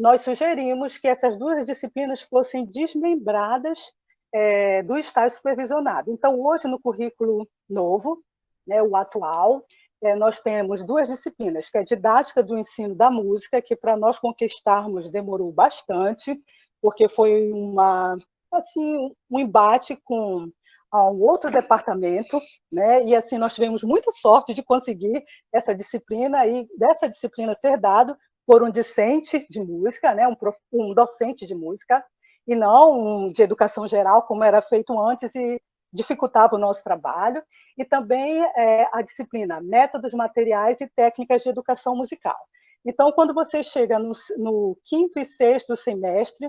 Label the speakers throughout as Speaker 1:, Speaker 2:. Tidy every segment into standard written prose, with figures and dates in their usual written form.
Speaker 1: nós sugerimos que essas duas disciplinas fossem desmembradas do estágio supervisionado. Então, hoje, no currículo novo, né, o atual, nós temos duas disciplinas, que é a didática do ensino da música, que para nós conquistarmos demorou bastante, porque foi assim, um embate com um outro departamento, né? E assim nós tivemos muita sorte de conseguir essa disciplina e dessa disciplina ser dado por um discente de música, né? Um docente de música, e não de educação geral, como era feito antes e dificultava o nosso trabalho, e também a disciplina Métodos Materiais e Técnicas de Educação Musical. Então, quando você chega no quinto e sexto semestre,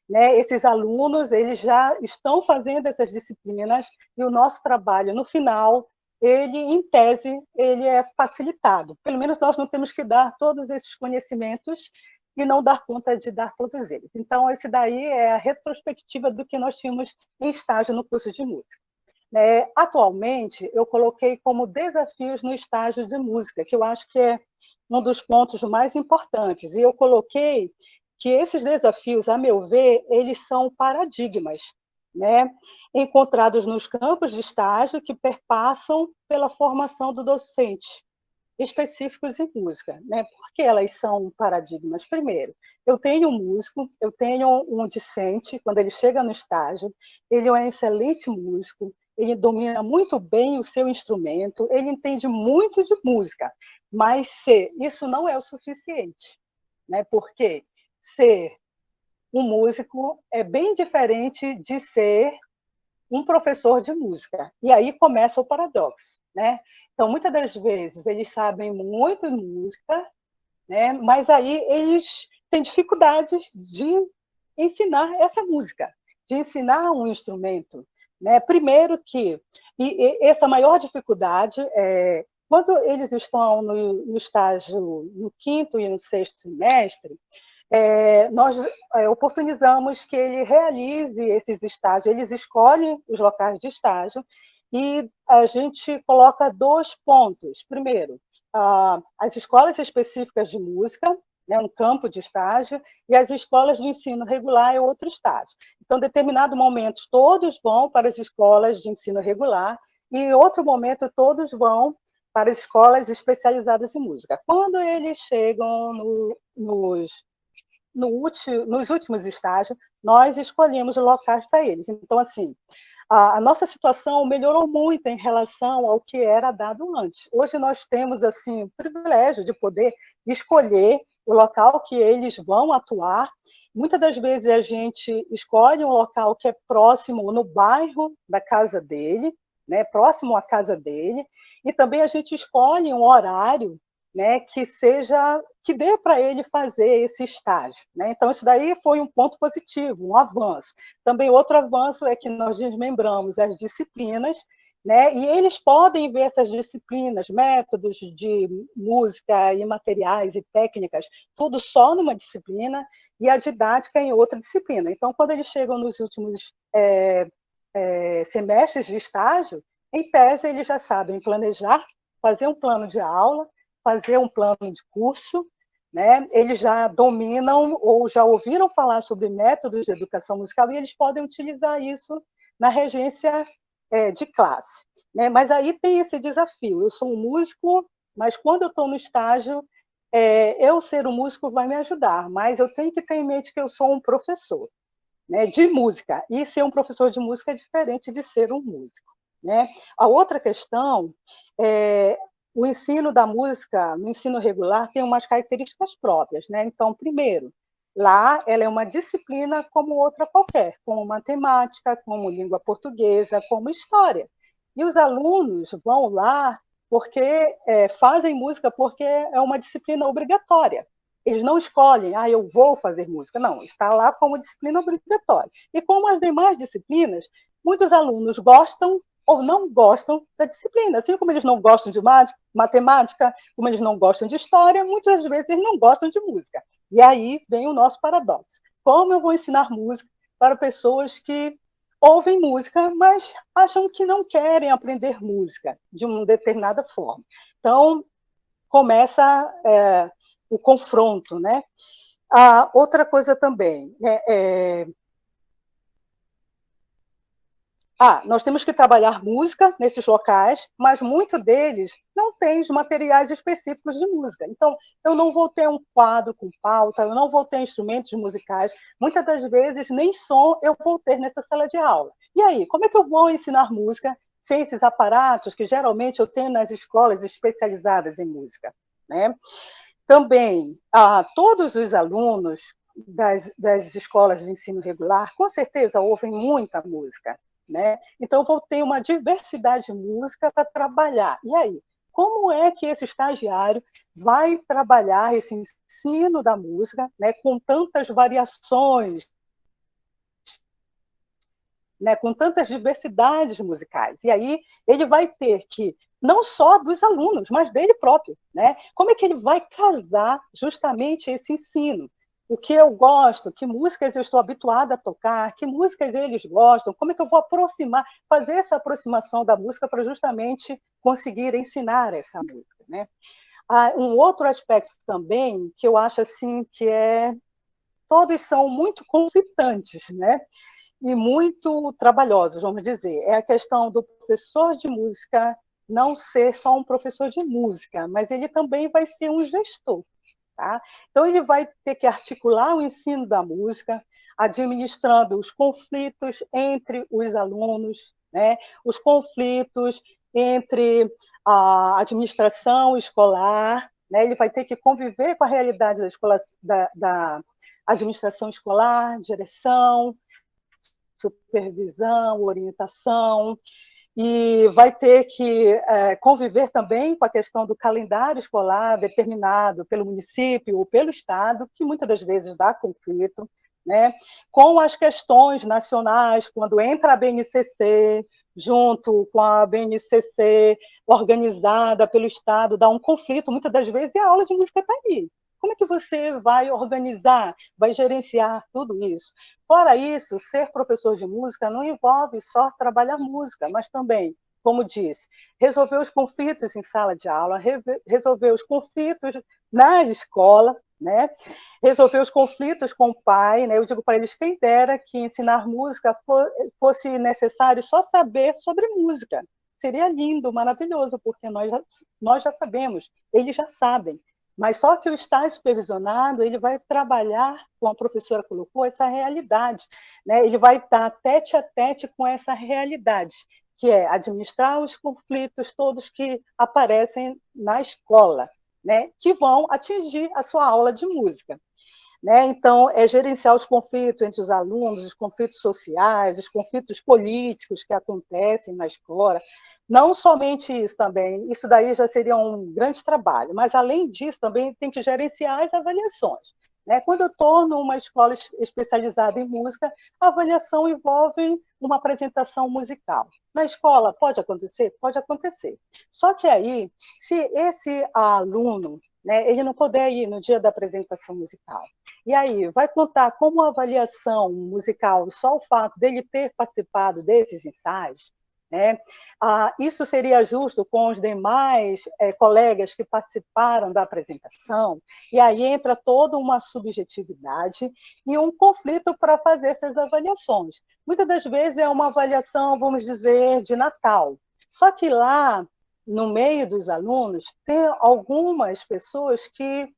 Speaker 1: né, esses alunos eles já estão fazendo essas disciplinas, e o nosso trabalho, no final, ele, em tese, ele é facilitado. Pelo menos nós não temos que dar todos esses conhecimentos e não dar conta de dar todos eles. Então, esse daí é a retrospectiva do que nós tínhamos em estágio no curso de música. Atualmente, eu coloquei como desafios no estágio de música, que eu acho que é um dos pontos mais importantes, e eu coloquei que esses desafios, a meu ver, eles são paradigmas, né, encontrados nos campos de estágio que perpassam pela formação do docente, específicos em música, né? Por que elas são paradigmas? Primeiro, eu tenho um músico, eu tenho um discente, quando ele chega no estágio, ele é um excelente músico, ele domina muito bem o seu instrumento, ele entende muito de música, mas isso não é o suficiente, né? Porque ser um músico é bem diferente de ser um professor de música. E aí começa o paradoxo, né? Então, muitas das vezes, eles sabem muito de música, né? Mas aí eles têm dificuldades de ensinar essa música, de ensinar um instrumento, né? Primeiro que, e essa maior dificuldade é quando eles estão no estágio, no quinto e no sexto semestre, nós oportunizamos que ele realize esses estágios, eles escolhem os locais de estágio e a gente coloca 2 pontos. Primeiro, as escolas específicas de música, né, um campo de estágio, e as escolas de ensino regular é outro estágio. Então, em determinado momento, todos vão para as escolas de ensino regular e, em outro momento, todos vão para as escolas especializadas em música. Quando eles chegam nos últimos estágios, nós escolhemos locais para eles. Então, assim, a nossa situação melhorou muito em relação ao que era dado antes. Hoje nós temos assim, o privilégio de poder escolher o local que eles vão atuar. Muitas das vezes a gente escolhe um local que é próximo no bairro da casa dele, né, próximo à casa dele, e também a gente escolhe um horário, né, que dê para ele fazer esse estágio, né? Então isso daí foi um ponto positivo, um avanço. Também outro avanço é que nós desmembramos as disciplinas, né? E eles podem ver essas disciplinas, métodos de música e materiais e técnicas, tudo só numa disciplina e a didática em outra disciplina. Então, quando eles chegam nos últimos semestres de estágio, em tese eles já sabem planejar, fazer um plano de aula, fazer um plano de curso, né? Eles já dominam ou já ouviram falar sobre métodos de educação musical e eles podem utilizar isso na regência de classe, né? Mas aí tem esse desafio. Eu sou um músico, mas quando eu estou no estágio, eu ser um músico vai me ajudar, mas eu tenho que ter em mente que eu sou um professor, né, de música, e ser um professor de música é diferente de ser um músico, né? A outra questão é o ensino da música, no ensino regular, tem umas características próprias, né? Então, primeiro, lá ela é uma disciplina como outra qualquer, como matemática, como língua portuguesa, como história. E os alunos vão lá porque fazem música porque é uma disciplina obrigatória. Eles não escolhem, eu vou fazer música. Não, está lá como disciplina obrigatória. E como as demais disciplinas, muitos alunos gostam ou não gostam da disciplina. Assim como eles não gostam de matemática, como eles não gostam de história, muitas vezes eles não gostam de música. E aí vem o nosso paradoxo. Como eu vou ensinar música para pessoas que ouvem música, mas acham que não querem aprender música de uma determinada forma? Então, começa o confronto, né? Outra coisa também, nós temos que trabalhar música nesses locais, mas muitos deles não têm os materiais específicos de música. Então, eu não vou ter um quadro com pauta, eu não vou ter instrumentos musicais, muitas das vezes nem som eu vou ter nessa sala de aula. E aí, como é que eu vou ensinar música sem esses aparatos que geralmente eu tenho nas escolas especializadas em música, né? Também, todos os alunos das escolas de ensino regular, com certeza, ouvem muita música, né? Então, vou ter uma diversidade de música para trabalhar. E aí, como é que esse estagiário vai trabalhar esse ensino da música, né, com tantas variações, né, com tantas diversidades musicais? E aí ele vai ter que, não só dos alunos, mas dele próprio, né? Como é que ele vai casar justamente esse ensino? O que eu gosto, que músicas eu estou habituada a tocar, que músicas eles gostam, como é que eu vou aproximar, fazer essa aproximação da música para justamente conseguir ensinar essa música, né? Um outro aspecto também que eu acho assim que todos são muito conflitantes, né? E muito trabalhosos, vamos dizer. É a questão do professor de música não ser só um professor de música, mas ele também vai ser um gestor. Tá? Então, ele vai ter que articular o ensino da música, administrando os conflitos entre os alunos, né? Os conflitos entre a administração escolar, né? Ele vai ter que conviver com a realidade da, escola, da administração escolar, direção, supervisão, orientação, e vai ter que conviver também com a questão do calendário escolar determinado pelo município ou pelo Estado, que muitas das vezes dá conflito, né? Com as questões nacionais, quando entra a BNCC, junto com a BNCC organizada pelo Estado, dá um conflito, muitas das vezes, e a aula de música está aí. Como é que você vai organizar, vai gerenciar tudo isso? Fora isso, ser professor de música não envolve só trabalhar música, mas também, como disse, resolver os conflitos em sala de aula, resolver os conflitos na escola, né? Resolver os conflitos com o pai. Né? Eu digo para eles, quem dera que ensinar música fosse necessário só saber sobre música. Seria lindo, maravilhoso, porque nós já sabemos, eles já sabem. Mas só que o estágio supervisionado ele vai trabalhar, como a professora colocou, essa realidade. Né? Ele vai estar tete a tete com essa realidade, que é administrar os conflitos todos que aparecem na escola, né? Que vão atingir a sua aula de música. Né? Então, é gerenciar os conflitos entre os alunos, os conflitos sociais, os conflitos políticos que acontecem na escola. Não somente isso também, isso daí já seria um grande trabalho, mas, além disso, também tem que gerenciar as avaliações. Né? Quando eu estou numa escola especializada em música, a avaliação envolve uma apresentação musical. Na escola, pode acontecer? Pode acontecer. Só que aí, se esse aluno, né, ele não puder ir no dia da apresentação musical, e aí, vai contar como avaliação musical, só o fato dele ter participado desses ensaios, né? Isso seria justo com os demais colegas que participaram da apresentação, e aí entra toda uma subjetividade e um conflito para fazer essas avaliações. Muitas das vezes é uma avaliação, vamos dizer, de Natal, só que lá, no meio dos alunos, tem algumas pessoas que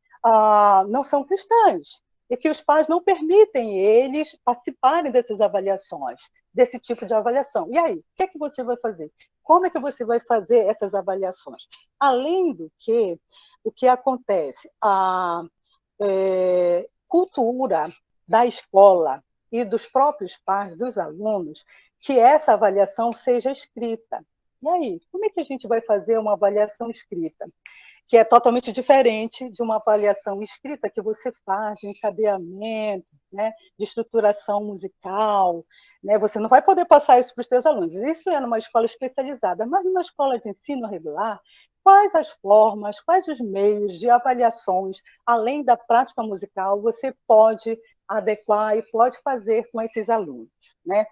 Speaker 1: não são cristãs, e que os pais não permitem eles participarem dessas avaliações, desse tipo de avaliação. E aí, o que é que você vai fazer? Como é que você vai fazer essas avaliações? Além do que, o que acontece? A cultura da escola e dos próprios pais, dos alunos, que essa avaliação seja escrita. E aí, como é que a gente vai fazer uma avaliação escrita? Que é totalmente diferente de uma avaliação escrita que você faz de encadeamento, né, de estruturação musical. Né? Você não vai poder passar isso para os seus alunos. Isso é numa escola especializada, mas numa escola de ensino regular, quais as formas, quais os meios de avaliações, além da prática musical, você pode adequar e pode fazer com esses alunos. Né?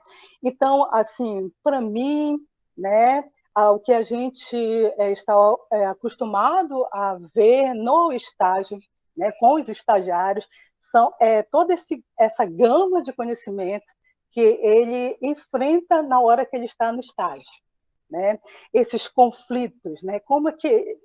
Speaker 1: Então, assim, para mim, né, o que a gente está acostumado a ver no estágio, né, com os estagiários, toda essa gama de conhecimento que ele enfrenta na hora que ele está no estágio, né? Esses conflitos, né? Como é que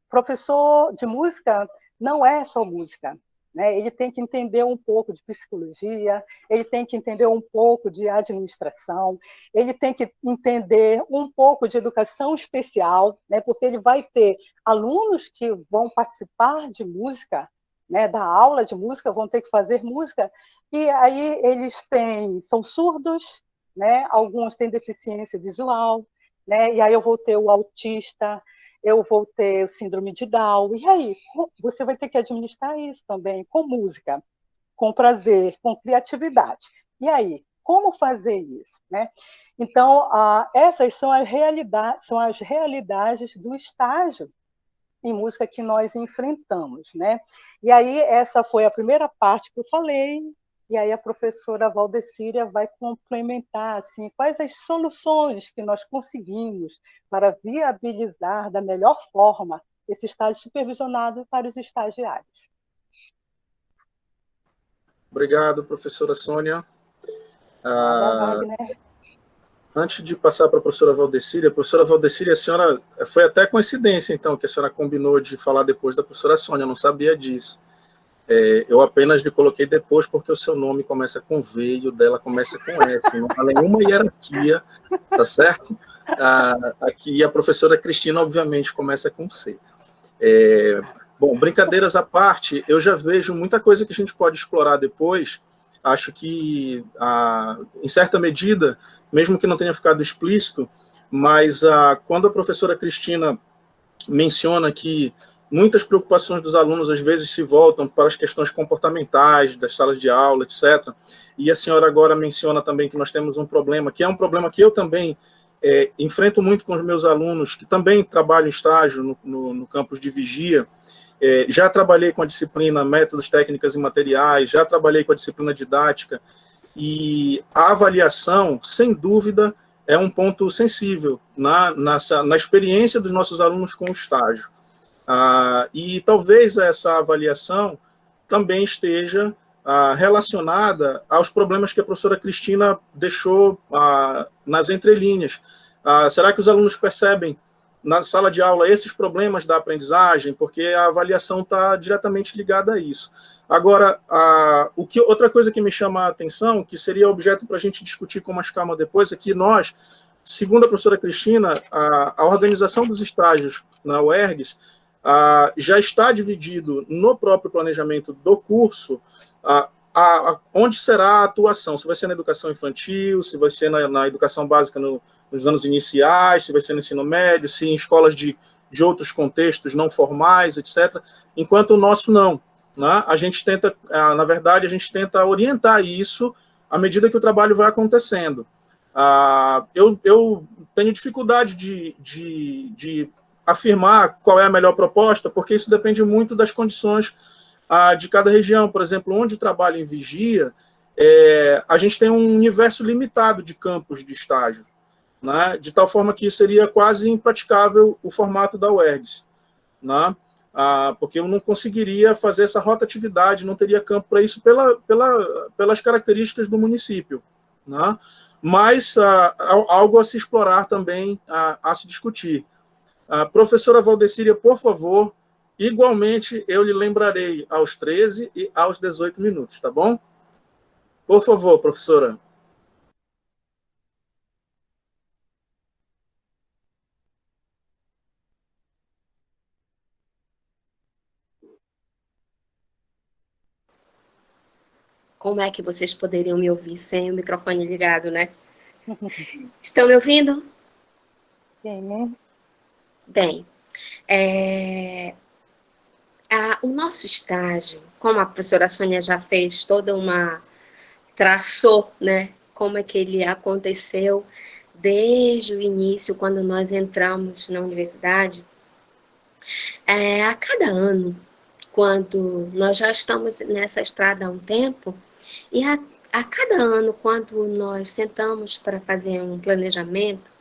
Speaker 1: professor de música não é só música, né? Ele tem que entender um pouco de psicologia, ele tem que entender um pouco de administração, ele tem que entender um pouco de educação especial, né? Porque ele vai ter alunos que vão participar de música, né? Da aula de música, vão ter que fazer música, e aí eles são surdos, né? Alguns têm deficiência visual, né? E aí eu vou ter o autista, eu vou ter o síndrome de Down, e aí você vai ter que administrar isso também, com música, com prazer, com criatividade. E aí, como fazer isso, né? Então, essas são as realidades do estágio em música que nós enfrentamos, né? E aí, essa foi a primeira parte que eu falei, e aí a professora Valdecíria vai complementar assim, quais as soluções que nós conseguimos para viabilizar da melhor forma esse estágio supervisionado para os estagiários.
Speaker 2: Obrigado, professora Sônia.
Speaker 1: Wagner.
Speaker 2: Antes de passar para a professora Valdecíria, a senhora, foi até coincidência, então, que a senhora combinou de falar depois da professora Sônia, eu não sabia disso. Eu apenas lhe coloquei depois porque o seu nome começa com V e o dela começa com S. Não há nenhuma hierarquia, tá certo? Aqui a professora Cristina, obviamente, começa com C. Bom, brincadeiras à parte, eu já vejo muita coisa que a gente pode explorar depois. Acho que, em certa medida, mesmo que não tenha ficado explícito, mas quando a professora Cristina menciona que muitas preocupações dos alunos, às vezes, se voltam para as questões comportamentais, das salas de aula, etc. E a senhora agora menciona também que nós temos um problema, que é um problema que eu também enfrento muito com os meus alunos, que também trabalham em estágio no campus de vigia. Já trabalhei com a disciplina Métodos, Técnicas e Materiais, já trabalhei com a disciplina Didática, e a avaliação, sem dúvida, é um ponto sensível na experiência dos nossos alunos com o estágio. E talvez essa avaliação também esteja relacionada aos problemas que a professora Cristina deixou nas entrelinhas. Será que os alunos percebem na sala de aula esses problemas da aprendizagem? Porque a avaliação está diretamente ligada a isso. Agora, outra coisa que me chama a atenção, que seria objeto para a gente discutir com mais calma depois, é que nós, segundo a professora Cristina, a organização dos estágios na UERGS já está dividido no próprio planejamento do curso onde será a atuação, se vai ser na educação infantil, se vai ser na educação básica nos anos iniciais, se vai ser no ensino médio, se em escolas de outros contextos não formais, etc. Enquanto o nosso não. Né? A gente tenta, na verdade, a gente tenta orientar isso à medida que o trabalho vai acontecendo. Eu tenho dificuldade de afirmar qual é a melhor proposta, porque isso depende muito das condições de cada região. Por exemplo, onde trabalho em vigia, a gente tem um universo limitado de campos de estágio, né? De tal forma que seria quase impraticável o formato da UERGS, né? Porque eu não conseguiria fazer essa rotatividade, não teria campo para isso pelas características do município, né? Mas algo a se explorar também, a se discutir. Professora Valdecíria, por favor, igualmente eu lhe lembrarei aos 13 e aos 18 minutos, tá bom? Por favor, professora.
Speaker 3: Como é que vocês poderiam me ouvir sem o microfone ligado, né? Estão me ouvindo?
Speaker 1: Sim.
Speaker 3: Bem, o nosso estágio, como a professora Sônia já fez traçou, né, como é que ele aconteceu desde o início, quando nós entramos na universidade. A cada ano, quando nós já estamos nessa estrada há um tempo, e a cada ano, quando nós sentamos para fazer um planejamento,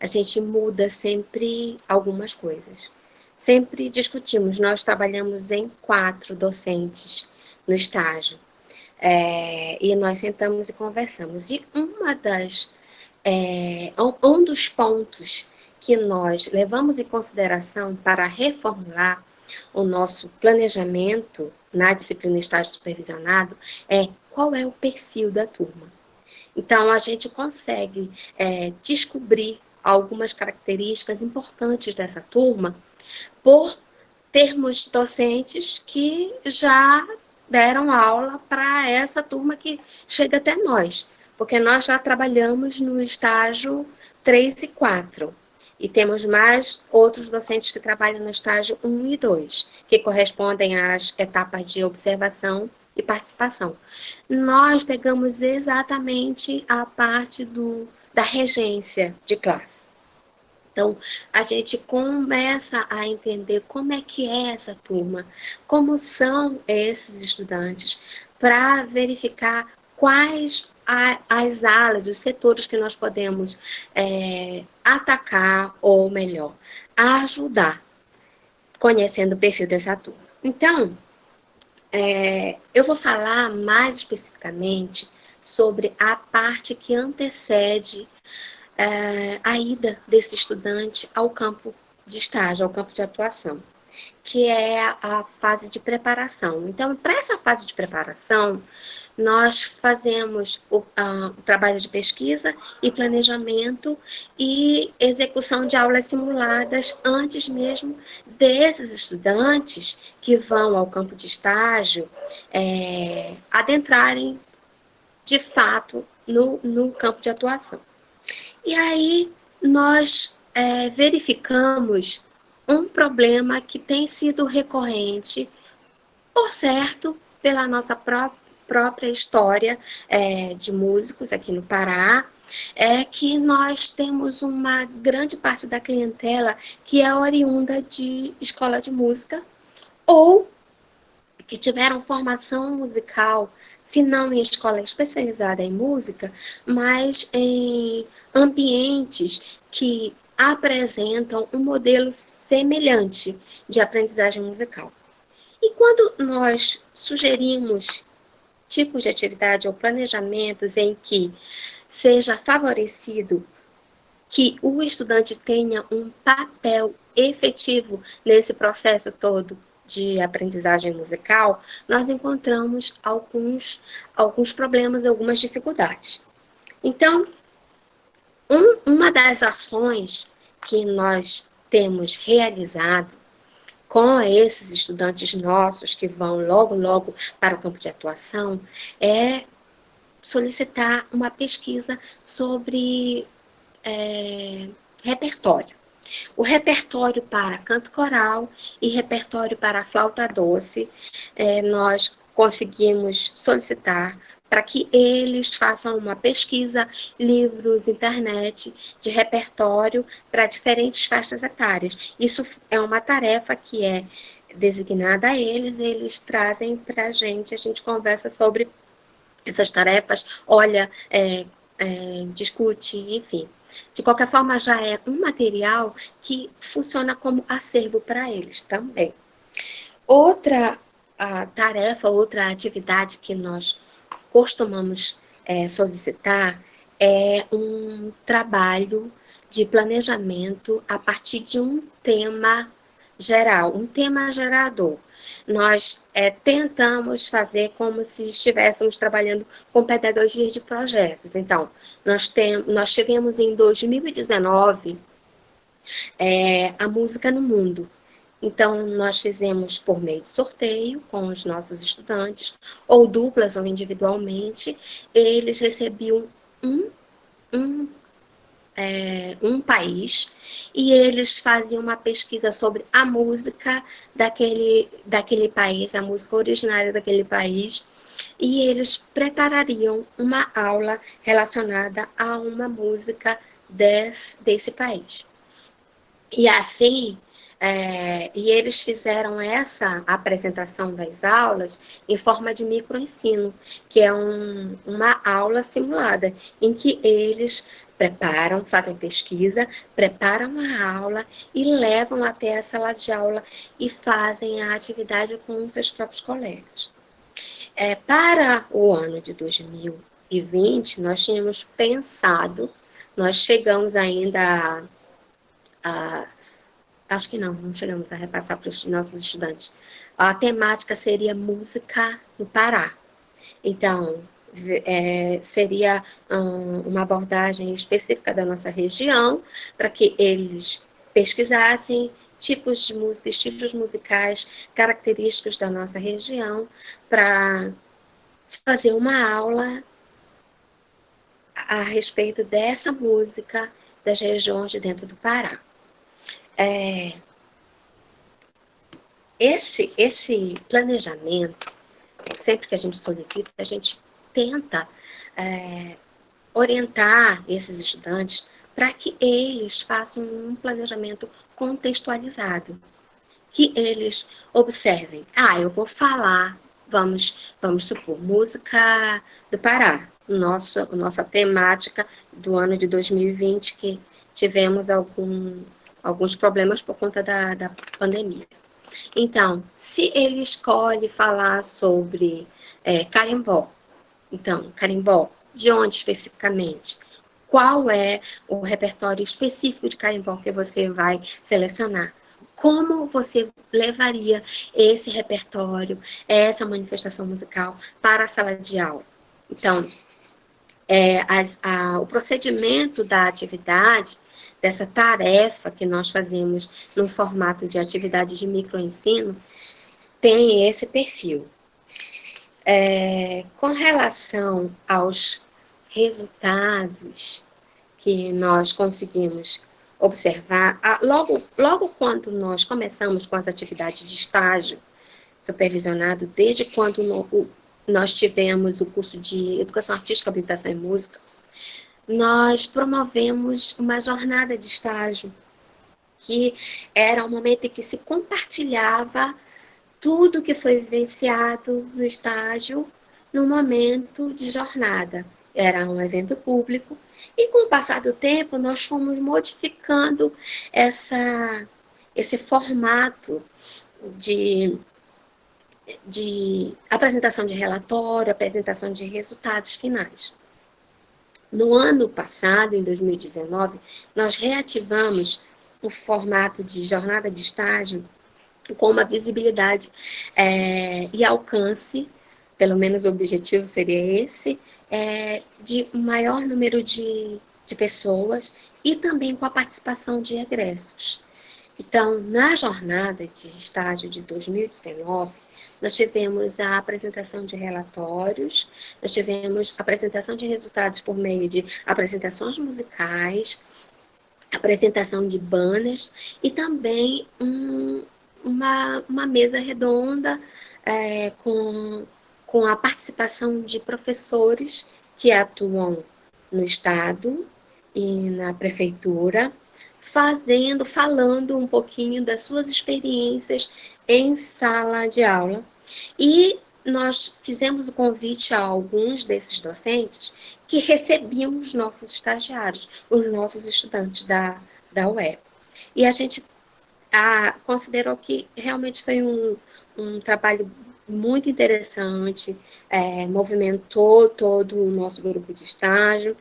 Speaker 3: a gente muda sempre algumas coisas. Sempre discutimos, nós trabalhamos em 4 docentes no estágio. E nós sentamos e conversamos. E um dos pontos que nós levamos em consideração para reformular o nosso planejamento na disciplina estágio supervisionado é qual é o perfil da turma. Então, a gente consegue descobrir algumas características importantes dessa turma por termos docentes que já deram aula para essa turma que chega até nós, porque nós já trabalhamos no estágio 3 e 4, e temos mais outros docentes que trabalham no estágio 1 e 2, que correspondem às etapas de observação e participação. Nós pegamos exatamente a parte da regência de classe. Então, a gente começa a entender como é que é essa turma, como são esses estudantes, para verificar quais as áreas, os setores que nós podemos atacar, ou melhor, ajudar, conhecendo o perfil dessa turma. Então, eu vou falar mais especificamente sobre a parte que antecede a ida desse estudante ao campo de estágio, ao campo de atuação, que é a fase de preparação. Então, para essa fase de preparação, nós fazemos o trabalho de pesquisa e planejamento e execução de aulas simuladas antes mesmo desses estudantes que vão ao campo de estágio adentrarem, de fato, no campo de atuação. E aí, nós verificamos um problema que tem sido recorrente, por certo, pela nossa própria história de músicos aqui no Pará, que nós temos uma grande parte da clientela que é oriunda de escola de música, ou que tiveram formação musical, se não em escola especializada em música, mas em ambientes que apresentam um modelo semelhante de aprendizagem musical. E quando nós sugerimos tipos de atividade ou planejamentos em que seja favorecido que o estudante tenha um papel efetivo nesse processo todo de aprendizagem musical, nós encontramos alguns problemas, algumas dificuldades. Então, uma das ações que nós temos realizado com esses estudantes nossos que vão logo para o campo de atuação é solicitar uma pesquisa sobre repertório. O repertório para canto coral e repertório para flauta doce, nós conseguimos solicitar para que eles façam uma pesquisa, livros, internet, de repertório para diferentes faixas etárias. Isso é uma tarefa que é designada a eles trazem para a gente conversa sobre essas tarefas, olha, discute, enfim. De qualquer forma, já é um material que funciona como acervo para eles também. Outra tarefa, outra atividade que nós costumamos solicitar é um trabalho de planejamento a partir de um tema geral, um tema gerador. Nós tentamos fazer como se estivéssemos trabalhando com pedagogia de projetos. Então, nós tivemos em 2019 a música no mundo. Então, nós fizemos por meio de sorteio com os nossos estudantes, ou duplas ou individualmente, eles recebiam um país, e eles faziam uma pesquisa sobre a música daquele país, a música originária daquele país, e eles preparariam uma aula relacionada a uma música desse país. E assim, e eles fizeram essa apresentação das aulas em forma de microensino, que é uma aula simulada, em que eles fazem pesquisa, preparam a aula e levam até a sala de aula e fazem a atividade com seus próprios colegas. Para o ano de 2020, nós tínhamos pensado, nós chegamos ainda acho que não chegamos a repassar para os nossos estudantes. A temática seria música no Pará. Então, seria uma abordagem específica da nossa região, para que eles pesquisassem tipos de música, estilos musicais característicos da nossa região, para fazer uma aula a respeito dessa música das regiões de dentro do Pará. Esse planejamento, sempre que a gente solicita, a gente tenta orientar esses estudantes para que eles façam um planejamento contextualizado, que eles observem, eu vou falar, vamos supor, música do Pará, nossa temática do ano de 2020, que tivemos alguns problemas por conta da pandemia. Então, se ele escolhe falar sobre carimbó, então, carimbó, de onde especificamente? Qual é o repertório específico de carimbó que você vai selecionar? Como você levaria esse repertório, essa manifestação musical para a sala de aula? Então, o procedimento da atividade, dessa tarefa que nós fazemos no formato de atividade de microensino, tem esse perfil. Com relação aos resultados que nós conseguimos observar, logo quando nós começamos com as atividades de estágio supervisionado, desde quando nós tivemos o curso de Educação Artística, Habilitação e Música, nós promovemos uma jornada de estágio, que era um momento em que se compartilhava tudo que foi vivenciado no estágio no momento de jornada. Era um evento público, e com o passar do tempo nós fomos modificando esse formato de apresentação de relatório, apresentação de resultados finais. No ano passado, em 2019, nós reativamos o formato de jornada de estágio com uma visibilidade e alcance, pelo menos o objetivo seria esse, de um maior número de pessoas, e também com a participação de egressos. Então, na jornada de estágio de 2019, nós tivemos a apresentação de relatórios, nós tivemos a apresentação de resultados por meio de apresentações musicais, apresentação de banners, e também uma mesa redonda com a participação de professores que atuam no Estado e na Prefeitura, falando um pouquinho das suas experiências em sala de aula. E nós fizemos o convite a alguns desses docentes que recebiam os nossos estagiários, os nossos estudantes da UEP. E a gente considerou que realmente foi um trabalho muito interessante, movimentou todo o nosso grupo de estágio,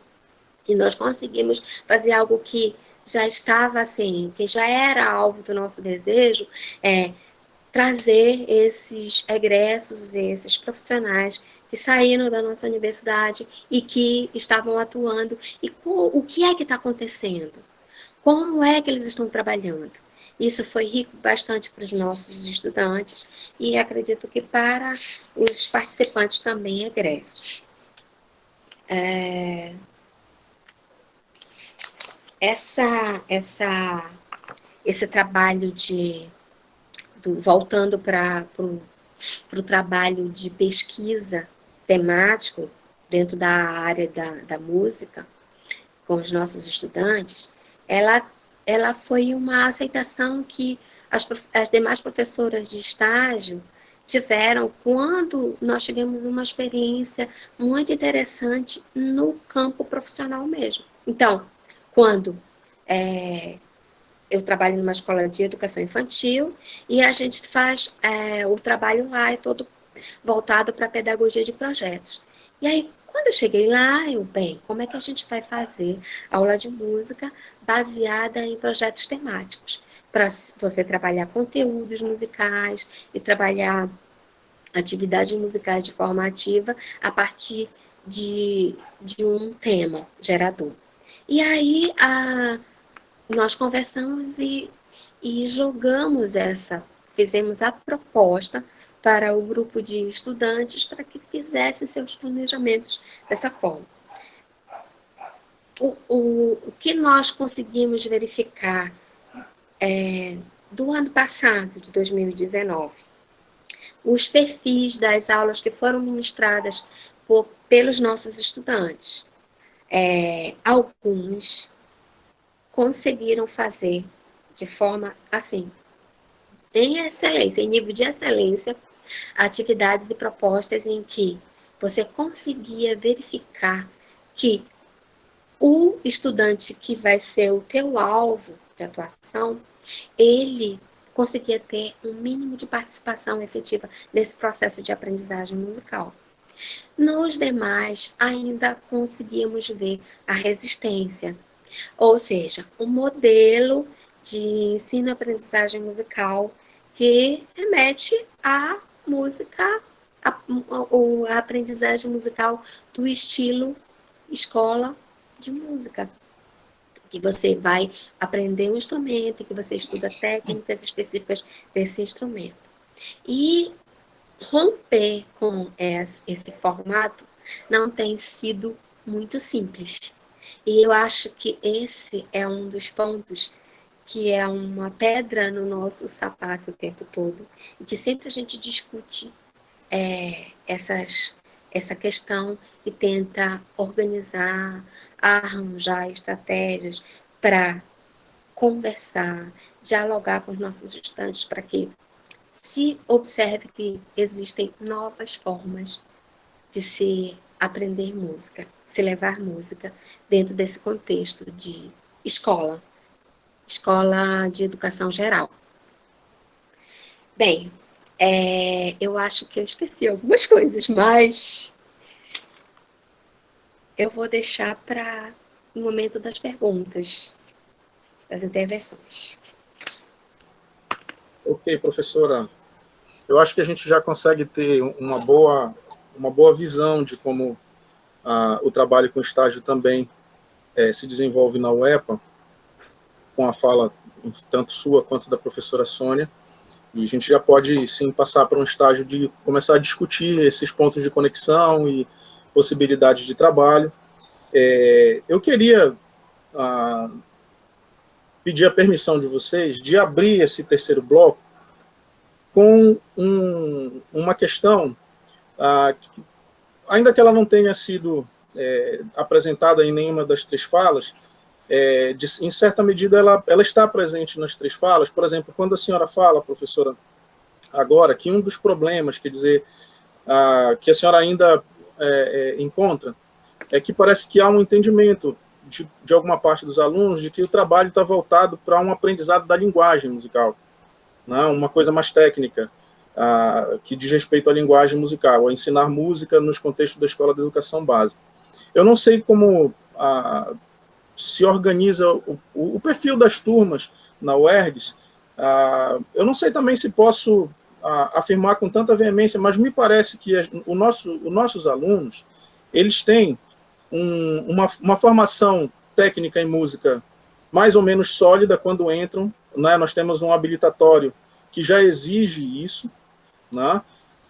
Speaker 3: e nós conseguimos fazer algo que já estava assim, que já era alvo do nosso desejo, trazer esses egressos, esses profissionais que saíram da nossa universidade e que estavam atuando, e o que é que está acontecendo? Como é que eles estão trabalhando? Isso foi rico bastante para os nossos estudantes, e acredito que para os participantes também egressos. Esse trabalho voltando para o trabalho de pesquisa temático dentro da área da música, com os nossos estudantes, ela foi uma aceitação que as demais professoras de estágio tiveram quando nós tivemos uma experiência muito interessante no campo profissional mesmo. Então, quando eu trabalho numa escola de educação infantil, e a gente faz o trabalho lá, é todo voltado para a pedagogia de projetos. E aí, quando eu cheguei lá, bem, como é que a gente vai fazer aula de música baseada em projetos temáticos? Para você trabalhar conteúdos musicais e trabalhar atividades musicais de forma ativa a partir de um tema gerador. E aí, nós conversamos e jogamos fizemos a proposta para o grupo de estudantes para que fizessem seus planejamentos dessa forma. O que nós conseguimos verificar do ano passado, de 2019, os perfis das aulas que foram ministradas pelos nossos estudantes. Alguns conseguiram fazer de forma assim, em excelência, em nível de excelência, atividades e propostas em que você conseguia verificar que o estudante que vai ser o teu alvo de atuação, ele conseguia ter um mínimo de participação efetiva nesse processo de aprendizagem musical. Nos demais, ainda conseguíamos ver a resistência, ou seja, um modelo de ensino-aprendizagem musical que remete à música, a aprendizagem musical do estilo escola de música, que você vai aprender um instrumento, que você estuda técnicas específicas desse instrumento. E romper com esse formato não tem sido muito simples. E eu acho que esse é um dos pontos que é uma pedra no nosso sapato o tempo todo, e que sempre a gente discute essa questão e tenta organizar, arranjar estratégias para conversar, dialogar com os nossos estudantes para que se observe que existem novas formas de se aprender música, se levar música dentro desse contexto de escola de educação geral. Bem, eu acho que eu esqueci algumas coisas, mas eu vou deixar para o momento das perguntas, das intervenções.
Speaker 2: Ok, professora. Eu acho que a gente já consegue ter uma boa visão de como o trabalho com estágio também se desenvolve na UEPA, com a fala tanto sua quanto da professora Sônia, e a gente já pode, sim, passar para um estágio de começar a discutir esses pontos de conexão e possibilidades de trabalho. Eu queria pedir a permissão de vocês de abrir esse terceiro bloco com uma questão, ainda que ela não tenha sido apresentada em nenhuma das três falas, em certa medida ela está presente nas três falas. Por exemplo, quando a senhora fala, professora, agora, que um dos problemas, quer dizer, que a senhora ainda encontra, é que parece que há um entendimento de alguma parte dos alunos de que o trabalho está voltado para um aprendizado da linguagem musical, né? Uma coisa mais técnica, que diz respeito à linguagem musical, a ensinar música nos contextos da escola de educação básica. Eu não sei como se organiza o perfil das turmas na UERGS. Eu não sei também se posso afirmar com tanta veemência, mas me parece que os nossos alunos, eles têm uma formação técnica em música mais ou menos sólida quando entram, né? Nós temos um habilitatório que já exige isso, né?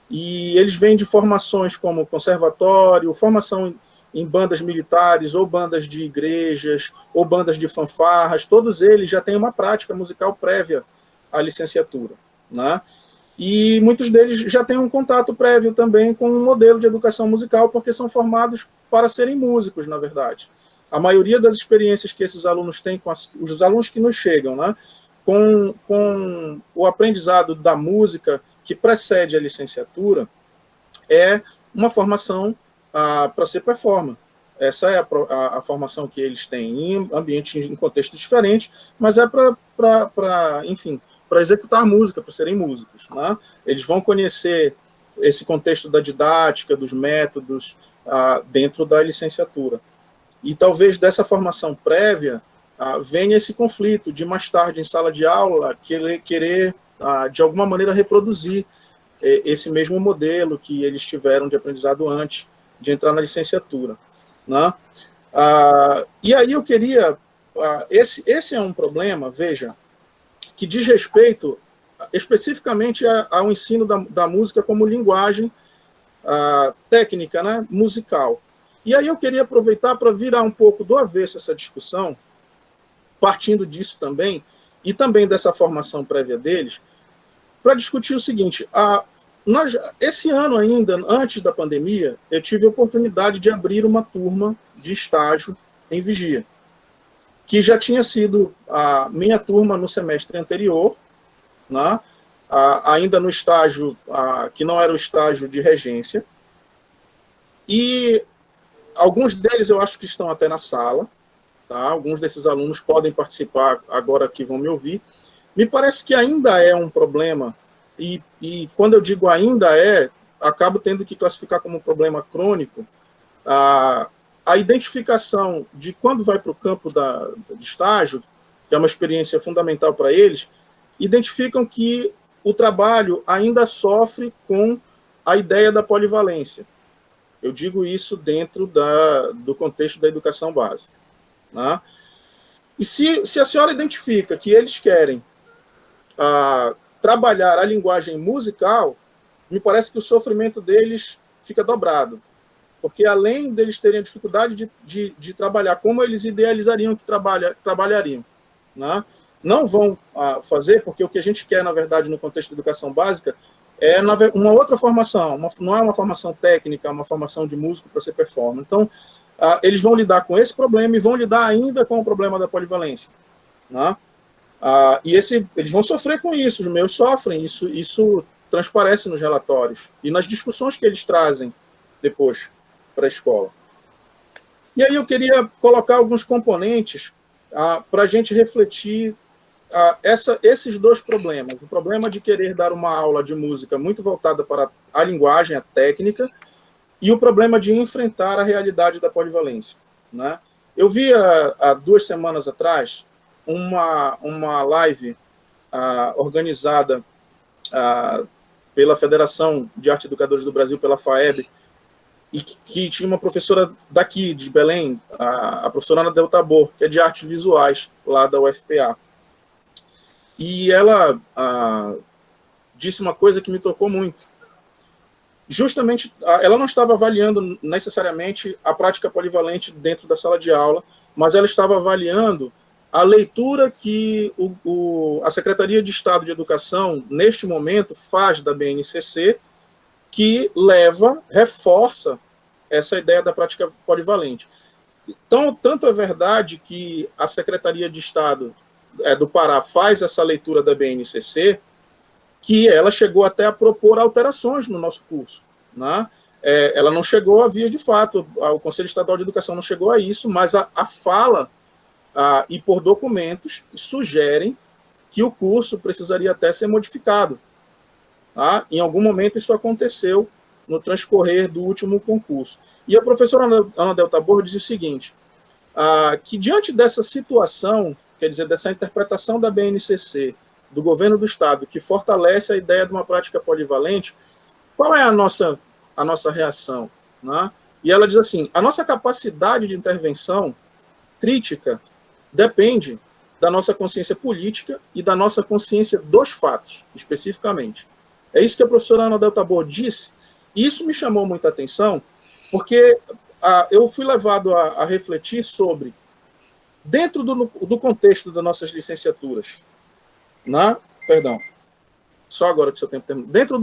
Speaker 2: E eles vêm de formações como conservatório, formação em bandas militares, ou bandas de igrejas, ou bandas de fanfarras. Todos eles já têm uma prática musical prévia à licenciatura, né? E muitos deles já têm um contato prévio também com um modelo de educação musical, porque são formados para serem músicos, na verdade. A maioria das experiências que esses alunos têm, os alunos que nos chegam, né, com o aprendizado da música que precede a licenciatura, é uma formação para ser performer. Essa é a formação que eles têm em ambientes, em contextos diferentes, mas é enfim, para executar música, para serem músicos, né? Eles vão conhecer esse contexto da didática, dos métodos, dentro da licenciatura. E talvez dessa formação prévia venha esse conflito de, mais tarde, em sala de aula, querer de alguma maneira, reproduzir esse mesmo modelo que eles tiveram de aprendizado antes de entrar na licenciatura, né? E aí eu queria... esse é um problema, veja, que diz respeito especificamente ao ensino da música como linguagem técnica, né, musical. E aí eu queria aproveitar para virar um pouco do avesso essa discussão, partindo disso também, e também dessa formação prévia deles, para discutir o seguinte: esse ano ainda, antes da pandemia, eu tive a oportunidade de abrir uma turma de estágio em Vigia, que já tinha sido a minha turma no semestre anterior, né, ainda no estágio que não era o estágio de regência, e alguns deles eu acho que estão até na sala, tá? Alguns desses alunos podem participar agora que vão me ouvir. Me parece que ainda é um problema, e quando eu digo ainda acabo tendo que classificar como um problema crônico, a identificação de quando vai para o campo de estágio, que é uma experiência fundamental para eles, identificam que o trabalho ainda sofre com a ideia da polivalência. Eu digo isso dentro do contexto da educação básica, né? E se a senhora identifica que eles querem trabalhar a linguagem musical, me parece que o sofrimento deles fica dobrado. Porque além deles terem a dificuldade de trabalhar como eles idealizariam que trabalhariam, né, não vão fazer, porque o que a gente quer, na verdade, no contexto da educação básica, é uma outra formação, não é uma formação técnica, é uma formação de músico para ser performer. Então, eles vão lidar com esse problema e vão lidar ainda com o problema da polivalência, né? E eles vão sofrer com isso, os meus sofrem, isso transparece nos relatórios e nas discussões que eles trazem depois para a escola. E aí eu queria colocar alguns componentes para a gente refletir esses dois problemas. O problema de querer dar uma aula de música muito voltada para a linguagem, a técnica, e o problema de enfrentar a realidade da polivalência, né? Eu vi há 2 semanas atrás uma live organizada pela Federação de Arte Educadores do Brasil, pela FAEB, e que tinha uma professora daqui, de Belém, a professora Ana Del Tabor, que é de artes visuais, lá da UFPA. E ela disse uma coisa que me tocou muito. Justamente, ela não estava avaliando necessariamente a prática polivalente dentro da sala de aula, mas ela estava avaliando a leitura que a Secretaria de Estado de Educação, neste momento, faz da BNCC, que reforça essa ideia da prática polivalente. Então, tanto é verdade que a Secretaria de Estado do Pará faz essa leitura da BNCC, que ela chegou até a propor alterações no nosso curso, né? Ela não chegou a vir de fato, o Conselho Estadual de Educação não chegou a isso, mas a fala e por documentos sugerem que o curso precisaria até ser modificado. Tá? Em algum momento isso aconteceu no transcorrer do último concurso. E a professora Ana Del Tabor diz o seguinte, que diante dessa situação, quer dizer, dessa interpretação da BNCC, do governo do Estado, que fortalece a ideia de uma prática polivalente, qual é a nossa reação? Né? E ela diz assim, a nossa capacidade de intervenção crítica depende da nossa consciência política e da nossa consciência dos fatos, especificamente. É isso que a professora Ana Del Tabor disse, e isso me chamou muita atenção, porque eu fui levado a refletir sobre, dentro do contexto das nossas licenciaturas, perdão, só agora que o seu tempo termina, dentro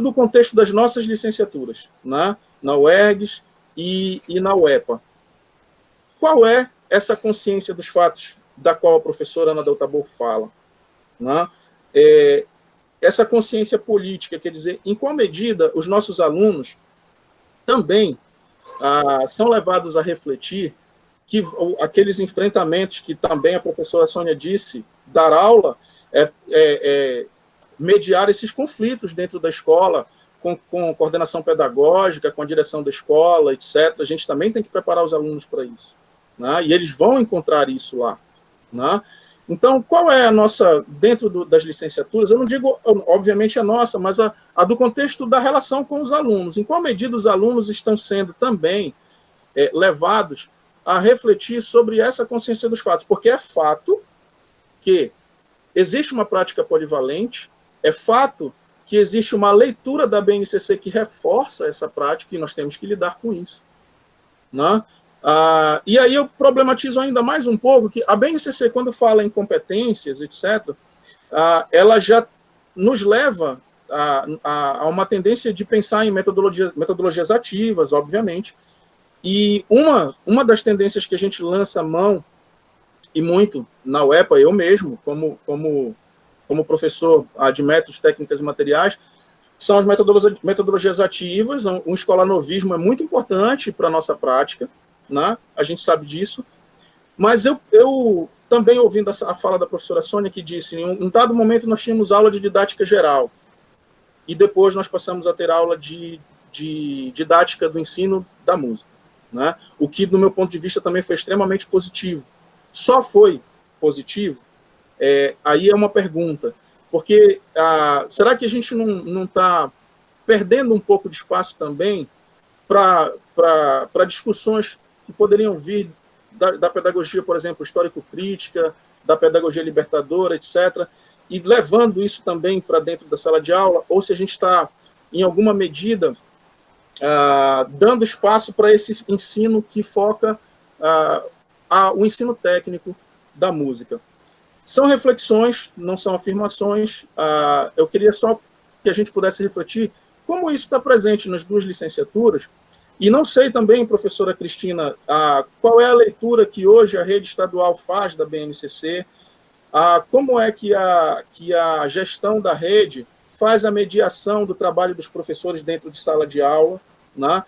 Speaker 2: do contexto das nossas licenciaturas, na UERGS e na UEPA, qual é essa consciência dos fatos da qual a professora Ana Del Tabor fala? Essa consciência política, quer dizer, em qual medida os nossos alunos também são levados a refletir que aqueles enfrentamentos que também a professora Sônia disse, dar aula mediar esses conflitos dentro da escola, com coordenação pedagógica, com a direção da escola, etc. A gente também tem que preparar os alunos para isso, né? E eles vão encontrar isso lá, né? Então, qual é a nossa, dentro das licenciaturas, eu não digo, obviamente, a nossa, mas a do contexto da relação com os alunos. Em qual medida os alunos estão sendo também levados a refletir sobre essa consciência dos fatos? Porque é fato que existe uma prática polivalente, é fato que existe uma leitura da BNCC que reforça essa prática e nós temos que lidar com isso, né? E aí eu problematizo ainda mais um pouco que a BNCC, quando fala em competências, etc., ela já nos leva a uma tendência de pensar em metodologias ativas, obviamente, e uma das tendências que a gente lança a mão, e muito na UEPA, eu mesmo, como professor de métodos, técnicas e materiais, são as metodologias ativas. O escolanovismo é muito importante para a nossa prática, né? A gente sabe disso, mas eu também, ouvindo a fala da professora Sônia, que disse, em um dado momento nós tínhamos aula de didática geral, e depois nós passamos a ter aula de didática do ensino da música, né? O que, do meu ponto de vista, também foi extremamente positivo. Só foi positivo? Aí é uma pergunta, porque será que a gente não está perdendo um pouco de espaço também para discussões que poderiam vir da pedagogia, por exemplo, histórico-crítica, da pedagogia libertadora, etc., e levando isso também para dentro da sala de aula, ou se a gente está, em alguma medida, dando espaço para esse ensino que foca o ensino técnico da música. São reflexões, não são afirmações. Eu queria só que a gente pudesse refletir como isso está presente nas duas licenciaturas. E não sei também, professora Cristina, qual é a leitura que hoje a rede estadual faz da BNCC, como é que a gestão da rede faz a mediação do trabalho dos professores dentro de sala de aula, né?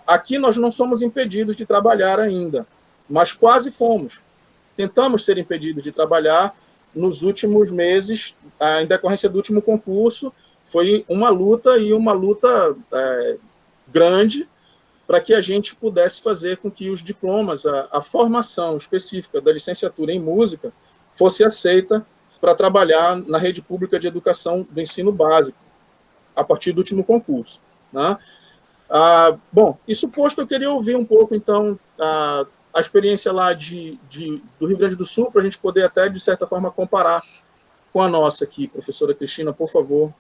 Speaker 2: Aqui nós não somos impedidos de trabalhar ainda, mas quase fomos. Tentamos ser impedidos de trabalhar nos últimos meses, em decorrência do último concurso. Foi uma luta grande para que a gente pudesse fazer com que os diplomas, a formação específica da licenciatura em música, fosse aceita para trabalhar na rede pública de educação do ensino básico, a partir do último concurso, né? Bom, isso posto, eu queria ouvir um pouco, então, a experiência lá do Rio Grande do Sul, para a gente poder até, de certa forma, comparar com a nossa aqui. Professora Cristina, por favor.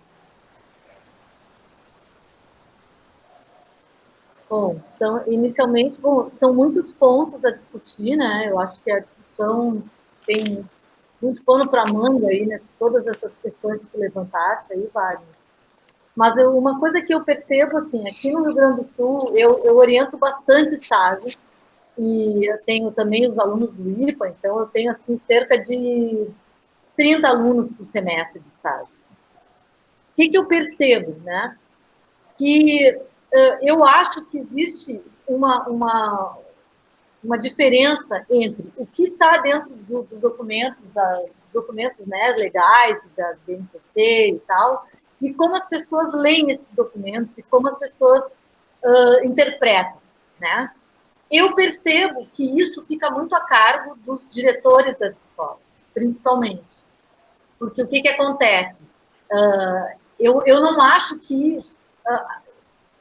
Speaker 4: Bom, então, inicialmente, são muitos pontos a discutir, né? Eu acho que a discussão tem muito pano para manga aí, né? Todas essas questões que levantaste aí, Wagner. Mas uma coisa que eu percebo, assim, aqui no Rio Grande do Sul, eu oriento bastante estágio, e eu tenho também os alunos do IPA, então eu tenho, assim, cerca de 30 alunos por semestre de estágio. O que eu percebo, né? Que eu acho que existe uma diferença entre o que está dentro dos documentos, né, legais, da BNCC e tal, e como as pessoas leem esses documentos e como as pessoas interpretam, né? Eu percebo que isso fica muito a cargo dos diretores das escolas, principalmente. Porque o que acontece? Eu não acho que...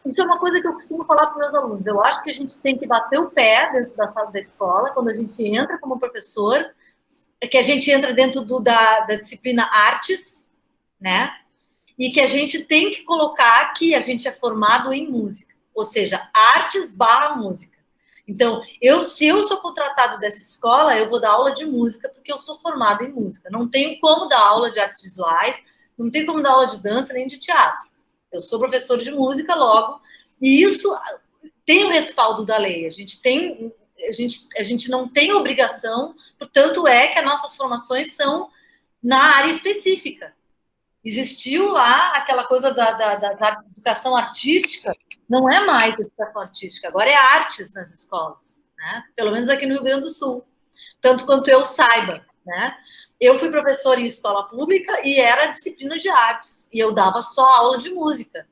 Speaker 4: isso é uma coisa que eu costumo falar para os meus alunos. Eu acho que a gente tem que bater o pé dentro da sala da escola, quando a gente entra como professor, que a gente entra dentro da disciplina artes, né? E que a gente tem que colocar que a gente é formado em música, ou seja, artes/música. Então, se eu sou contratado dessa escola, eu vou dar aula de música, porque eu sou formada em música. Não tenho como dar aula de artes visuais, não tenho como dar aula de dança nem de teatro. Eu sou professor de música, logo, e isso tem o respaldo da lei. A gente não tem obrigação, portanto, que as nossas formações são na área específica. Existiu lá aquela coisa da educação artística, não é mais educação artística, agora é artes nas escolas, né? Pelo menos aqui no Rio Grande do Sul, tanto quanto eu saiba, né? Eu fui professora em escola pública e era disciplina de artes, e eu dava só aula de música,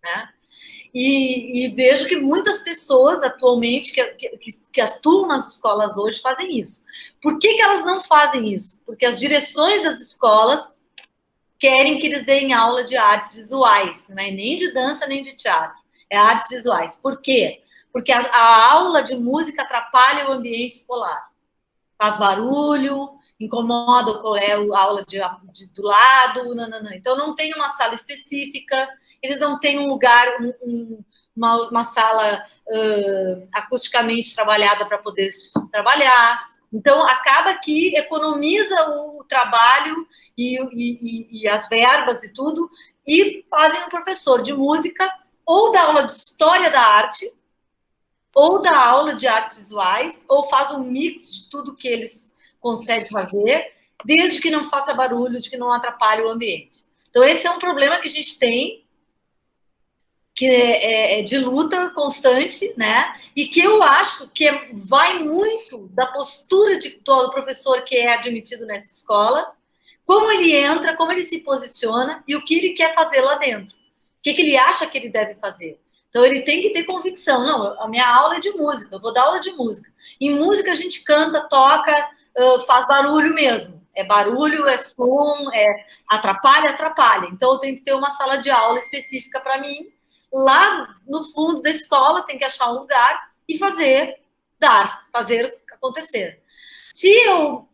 Speaker 4: né? E vejo que muitas pessoas atualmente que atuam nas escolas hoje fazem isso. Por que elas não fazem isso? Porque as direções das escolas querem que eles deem aula de artes visuais, não é nem de dança nem de teatro, é artes visuais. Por quê? Porque a aula de música atrapalha o ambiente escolar. Faz barulho, incomoda a aula do lado, nananã. Então não tem uma sala específica, eles não têm um lugar, uma sala acusticamente trabalhada para poder trabalhar. Então, acaba que economiza o trabalho e as verbas e tudo, e fazem um professor de música ou dá aula de história da arte, ou dá aula de artes visuais, ou faz um mix de tudo que eles conseguem fazer, desde que não faça barulho, de que não atrapalhe o ambiente. Então, esse é um problema que a gente tem, que é de luta constante, né? E que eu acho que vai muito da postura de todo professor que é admitido nessa escola, como ele entra, como ele se posiciona e o que ele quer fazer lá dentro. O que ele acha que ele deve fazer. Então, ele tem que ter convicção. Não, a minha aula é de música, eu vou dar aula de música. Em música, a gente canta, toca, faz barulho mesmo. É barulho, é som, atrapalha. Então, eu tenho que ter uma sala de aula específica para mim. Lá no fundo da escola, tem que achar um lugar e fazer acontecer. Se eu...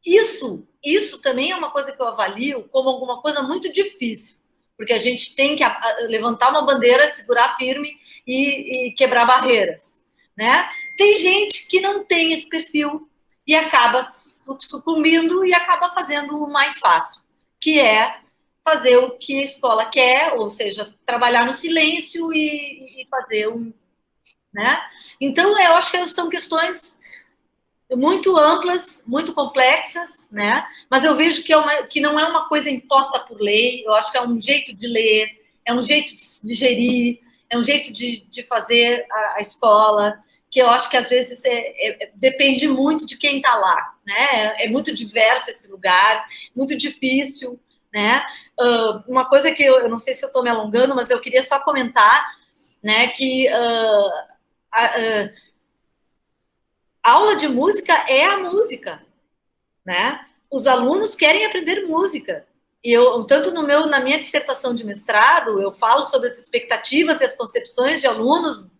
Speaker 4: Isso também é uma coisa que eu avalio como alguma coisa muito difícil, porque a gente tem que levantar uma bandeira, segurar firme e quebrar barreiras, né? Tem gente que não tem esse perfil e acaba sucumbindo e acaba fazendo o mais fácil, que é fazer o que a escola quer, ou seja, trabalhar no silêncio e fazer né? Então, eu acho que são questões muito amplas, muito complexas, né? Mas eu vejo que não é uma coisa imposta por lei, eu acho que é um jeito de ler, é um jeito de gerir, é um jeito de fazer a escola, que eu acho que às vezes depende muito de quem está lá, né? É muito diverso esse lugar, muito difícil, né? Uma coisa que eu não sei se eu estou me alongando, mas eu queria só comentar, né, que a aula de música é a música, né? Os alunos querem aprender música. E tanto na minha dissertação de mestrado, eu falo sobre as expectativas e as concepções de alunos,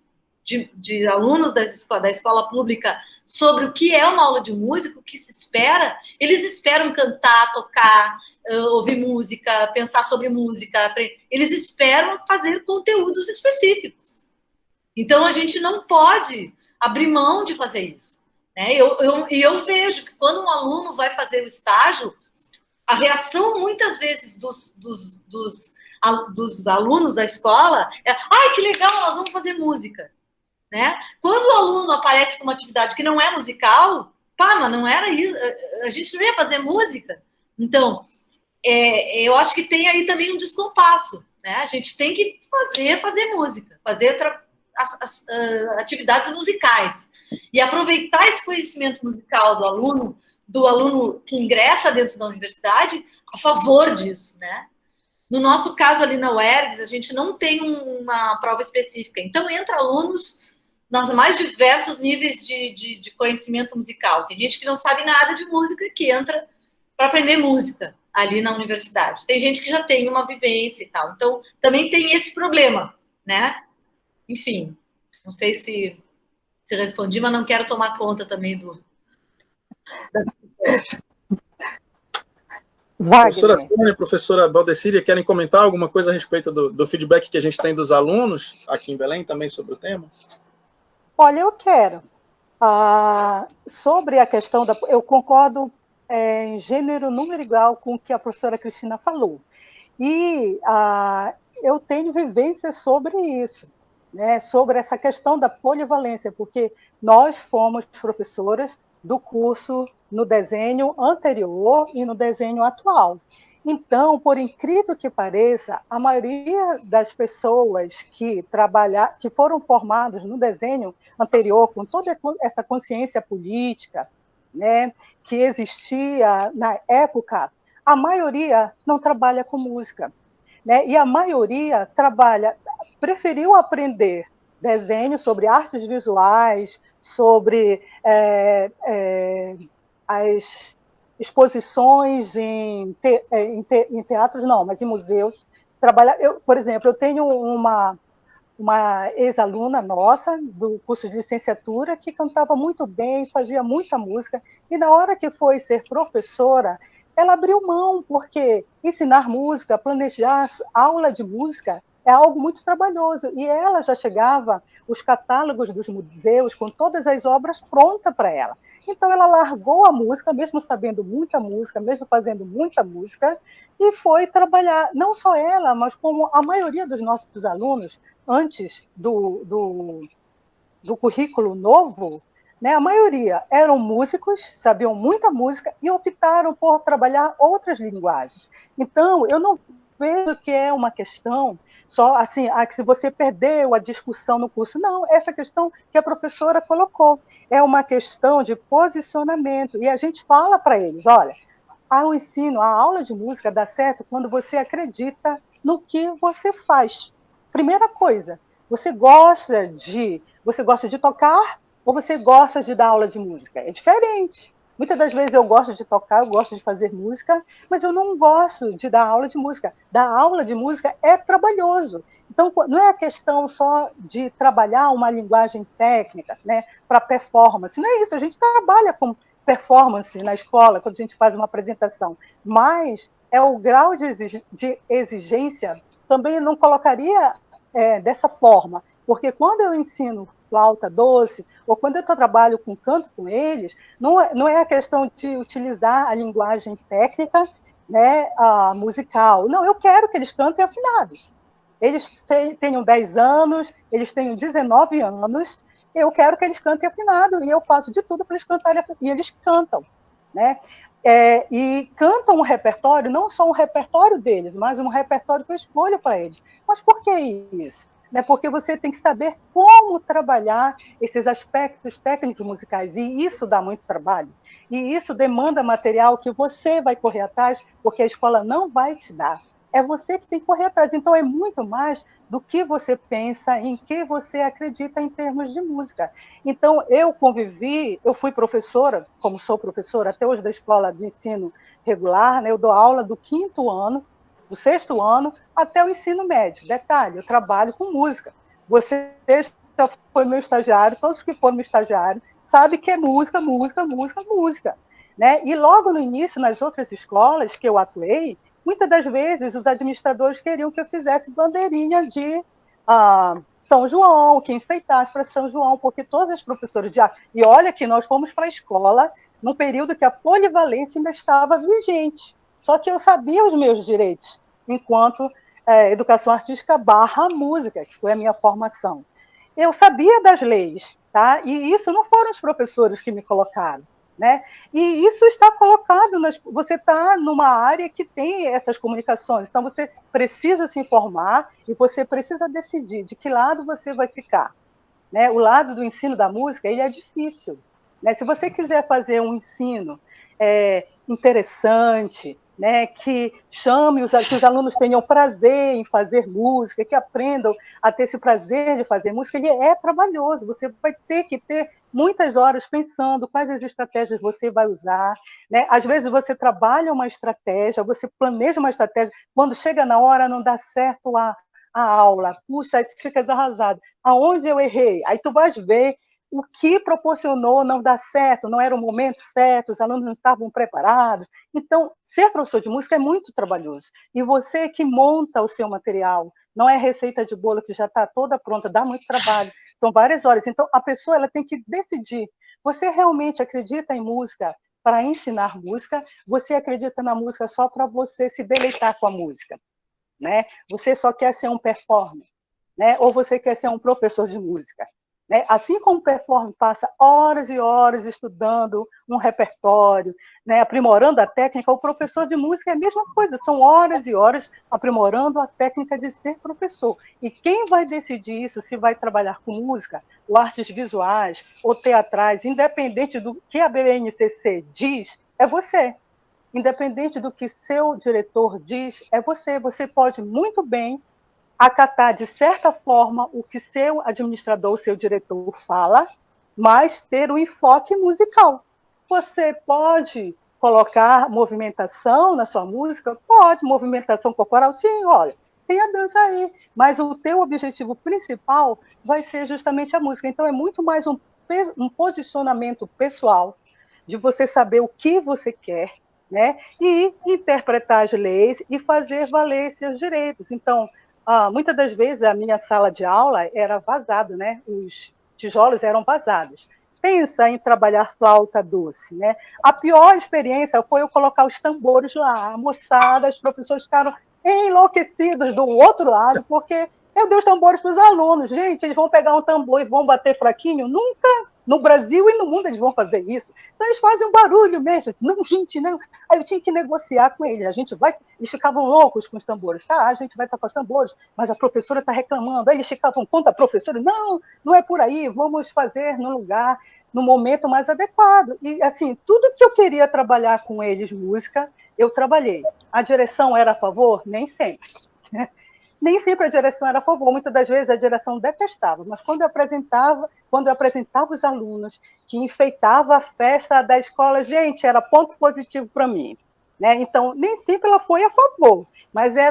Speaker 4: de alunos da escola pública sobre o que é uma aula de música, o que se espera. Eles esperam cantar, tocar, ouvir música, pensar sobre música. Eles esperam fazer conteúdos específicos. Então, a gente não pode abrir mão de fazer isso. Né? Eu vejo que quando um aluno vai fazer o estágio, a reação, muitas vezes, dos alunos da escola é: ai, que legal, nós vamos fazer música. Né? Quando o aluno aparece com uma atividade que não é musical, mas não era isso, a gente não ia fazer música. Então, eu acho que tem aí também um descompasso. Né? A gente tem que fazer música, fazer as atividades musicais e aproveitar esse conhecimento musical do aluno que ingressa dentro da universidade a favor disso, né? No nosso caso ali na UERGS, a gente não tem uma prova específica, então entra alunos nos mais diversos níveis de conhecimento musical. Tem gente que não sabe nada de música que entra para aprender música ali na universidade. Tem gente que já tem uma vivência e tal. Então, também tem esse problema, né? Enfim, não sei se respondi, mas não quero tomar conta também da discussão.
Speaker 2: Professora Sônia, professora Valdecíria, querem comentar alguma coisa a respeito do feedback que a gente tem dos alunos aqui em Belém também sobre o tema?
Speaker 1: Olha, eu quero. Sobre a questão eu concordo em gênero, número igual com o que a professora Cristina falou. E eu tenho vivência sobre isso. Né, sobre essa questão da polivalência, porque nós fomos professoras do curso no desenho anterior e no desenho atual. Então, por incrível que pareça, a maioria das pessoas que foram formadas no desenho anterior, com toda essa consciência política, né, que existia na época, a maioria não trabalha com música, né? E a maioria preferiu aprender desenho, sobre artes visuais, sobre as exposições em teatros, não, mas em museus. Por exemplo, eu tenho uma ex-aluna nossa do curso de licenciatura que cantava muito bem, fazia muita música, e na hora que foi ser professora, ela abriu mão, porque ensinar música, planejar aula de música é algo muito trabalhoso, e ela já chegava, os catálogos dos museus, com todas as obras prontas para ela. Então, ela largou a música, mesmo sabendo muita música, mesmo fazendo muita música, e foi trabalhar, não só ela, mas como a maioria dos nossos alunos, antes do currículo novo, né, a maioria eram músicos, sabiam muita música e optaram por trabalhar outras linguagens. Então, eu não vejo que é uma questão só assim, que se você perdeu a discussão no curso. Não, essa questão que a professora colocou é uma questão de posicionamento. E a gente fala para eles, olha, o ensino, a aula de música dá certo quando você acredita no que você faz. Primeira coisa, você gosta de tocar ou você gosta de dar aula de música? É diferente. Muitas das vezes eu gosto de tocar, eu gosto de fazer música, mas eu não gosto de dar aula de música. Dar aula de música é trabalhoso. Então, não é a questão só de trabalhar uma linguagem técnica, né, para performance. Não é isso, a gente trabalha com performance na escola, quando a gente faz uma apresentação, mas é o grau de exigência, também não colocaria dessa forma, porque quando eu ensino flauta doce, ou quando eu trabalho com canto com eles, não é a questão de utilizar a linguagem técnica, né, musical. Não, eu quero que eles cantem afinados. Eles tenham 10 anos, eles tenham 19 anos, eu quero que eles cantem afinado, e eu faço de tudo para eles cantarem, e eles cantam, né? E cantam um repertório, não só um repertório deles, mas um repertório que eu escolho para eles. Mas por que isso? Né? Porque você tem que saber como trabalhar esses aspectos técnicos musicais, e isso dá muito trabalho. E isso demanda material que você vai correr atrás, porque a escola não vai te dar. É você que tem que correr atrás. Então, é muito mais do que você pensa, em que você acredita em termos de música. Então, eu fui professora, como sou professora até hoje da escola de ensino regular, né? Eu dou aula do 5º ano, do 6º ano, até o ensino médio. Detalhe, eu trabalho com música. Você já foi meu estagiário, todos que foram meu estagiário, sabem que é música, música, música, música. Né? E logo no início, nas outras escolas que eu atuei, muitas das vezes os administradores queriam que eu fizesse bandeirinha de São João, que enfeitasse para São João, porque todos os professores de arte... E olha que nós fomos para a escola num período que a polivalência ainda estava vigente. Só que eu sabia os meus direitos, enquanto educação artística / música, que foi a minha formação. Eu sabia das leis, tá? E isso não foram os professores que me colocaram. Né? E isso está colocado, você está numa área que tem essas comunicações, então você precisa se informar e você precisa decidir de que lado você vai ficar. Né? O lado do ensino da música ele é difícil. Né? Se você quiser fazer um ensino interessante, né, que que os alunos tenham prazer em fazer música, que aprendam a ter esse prazer de fazer música, ele é trabalhoso, você vai ter que ter muitas horas pensando quais as estratégias você vai usar, né? Às vezes você trabalha uma estratégia, você planeja uma estratégia, quando chega na hora não dá certo a aula, puxa, aí tu fica arrasado, aonde eu errei? Aí tu vais ver o que proporcionou não dar certo, não era o momento certo, os alunos não estavam preparados. Então, ser professor de música é muito trabalhoso. E você que monta o seu material, não é receita de bolo que já está toda pronta, dá muito trabalho, são várias horas. Então, a pessoa ela tem que decidir, você realmente acredita em música para ensinar música? Você acredita na música só para você se deleitar com a música? Né? Você só quer ser um performer? Né? Ou você quer ser um professor de música? né? Assim como o performer passa horas e horas estudando um repertório, né, aprimorando a técnica, o professor de música é a mesma coisa, são horas e horas aprimorando a técnica de ser professor. E quem vai decidir isso, se vai trabalhar com música, ou artes visuais, ou teatrais, independente do que a BNCC diz, é você. Independente do que seu diretor diz, é você. Você pode muito bem acatar, de certa forma, o que seu administrador, seu diretor fala, mas ter um enfoque musical. Você pode colocar movimentação na sua música? Pode, movimentação corporal, sim, olha, tem a dança aí, mas o teu objetivo principal vai ser justamente a música. Então, é muito mais um posicionamento pessoal, de você saber o que você quer, né? E interpretar as leis e fazer valer seus direitos. Então, muitas das vezes a minha sala de aula era vazada, né? Os tijolos eram vazados. Pensa em trabalhar flauta doce, né? A pior experiência foi eu colocar os tambores lá. A moçada, os professores ficaram enlouquecidos do outro lado, porque eu dei os tambores para os alunos. Gente, eles vão pegar um tambor e vão bater fraquinho? Nunca. No Brasil e no mundo eles vão fazer isso. Então eles fazem um barulho mesmo. Não, gente, não. Aí eu tinha que negociar com eles. Eles ficavam loucos com os tambores. Tá, a gente vai tocar os tambores, mas a professora está reclamando. Aí eles ficavam contra a professora. Não, não é por aí. Vamos fazer no lugar, no momento mais adequado. E assim, tudo que eu queria trabalhar com eles, música, eu trabalhei. A direção era a favor? Nem sempre. Nem sempre a direção era a favor, muitas das vezes a direção detestava, mas quando eu apresentava os alunos, que enfeitava a festa da escola, gente, era ponto positivo para mim, né? Então, nem sempre ela foi a favor, mas é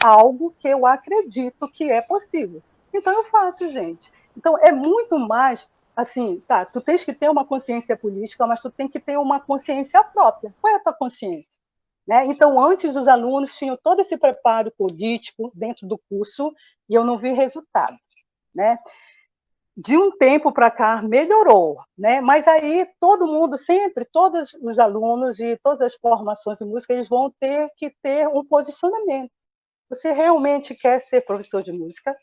Speaker 1: algo que eu acredito que é possível. Então, eu faço, gente. Então, é muito mais, assim, tá, tu tens que ter uma consciência política, mas tu tem que ter uma consciência própria. Qual é a tua consciência? Né? Então, antes, os alunos tinham todo esse preparo político dentro do curso e eu não vi resultado. Né? De um tempo para cá, melhorou. Né? Mas aí, todo mundo, sempre, todos os alunos e todas as formações de música, eles vão ter que ter um posicionamento. Você realmente quer ser professor de música?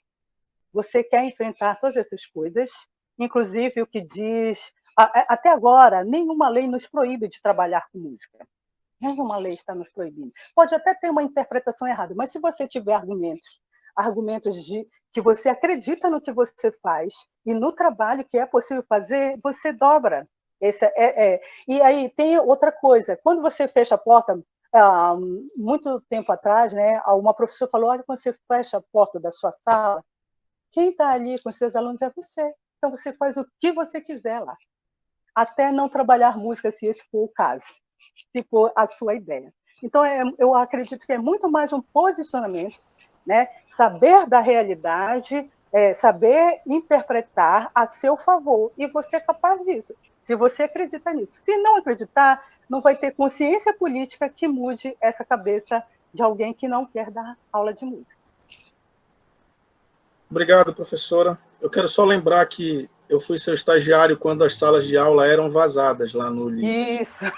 Speaker 1: Você quer enfrentar todas essas coisas? Inclusive, o que diz... Até agora, nenhuma lei nos proíbe de trabalhar com música. Nenhuma lei está nos proibindo. Pode até ter uma interpretação errada, mas se você tiver argumentos de que você acredita no que você faz e no trabalho que é possível fazer, você dobra. E aí tem outra coisa. Quando você fecha a porta, muito tempo atrás, né, uma professora falou, olha, quando você fecha a porta da sua sala, quem está ali com seus alunos é você. Então você faz o que você quiser lá. Até não trabalhar música, se esse for o caso. Se for a sua ideia. Então, eu acredito que é muito mais um posicionamento, né? Saber da realidade, saber interpretar a seu favor, e você é capaz disso, se você acredita nisso. Se não acreditar, não vai ter consciência política que mude essa cabeça de alguém que não quer dar aula de música.
Speaker 2: Obrigado, professora. Eu quero só lembrar que eu fui seu estagiário quando as salas de aula eram vazadas lá no Ulisses.
Speaker 1: Isso.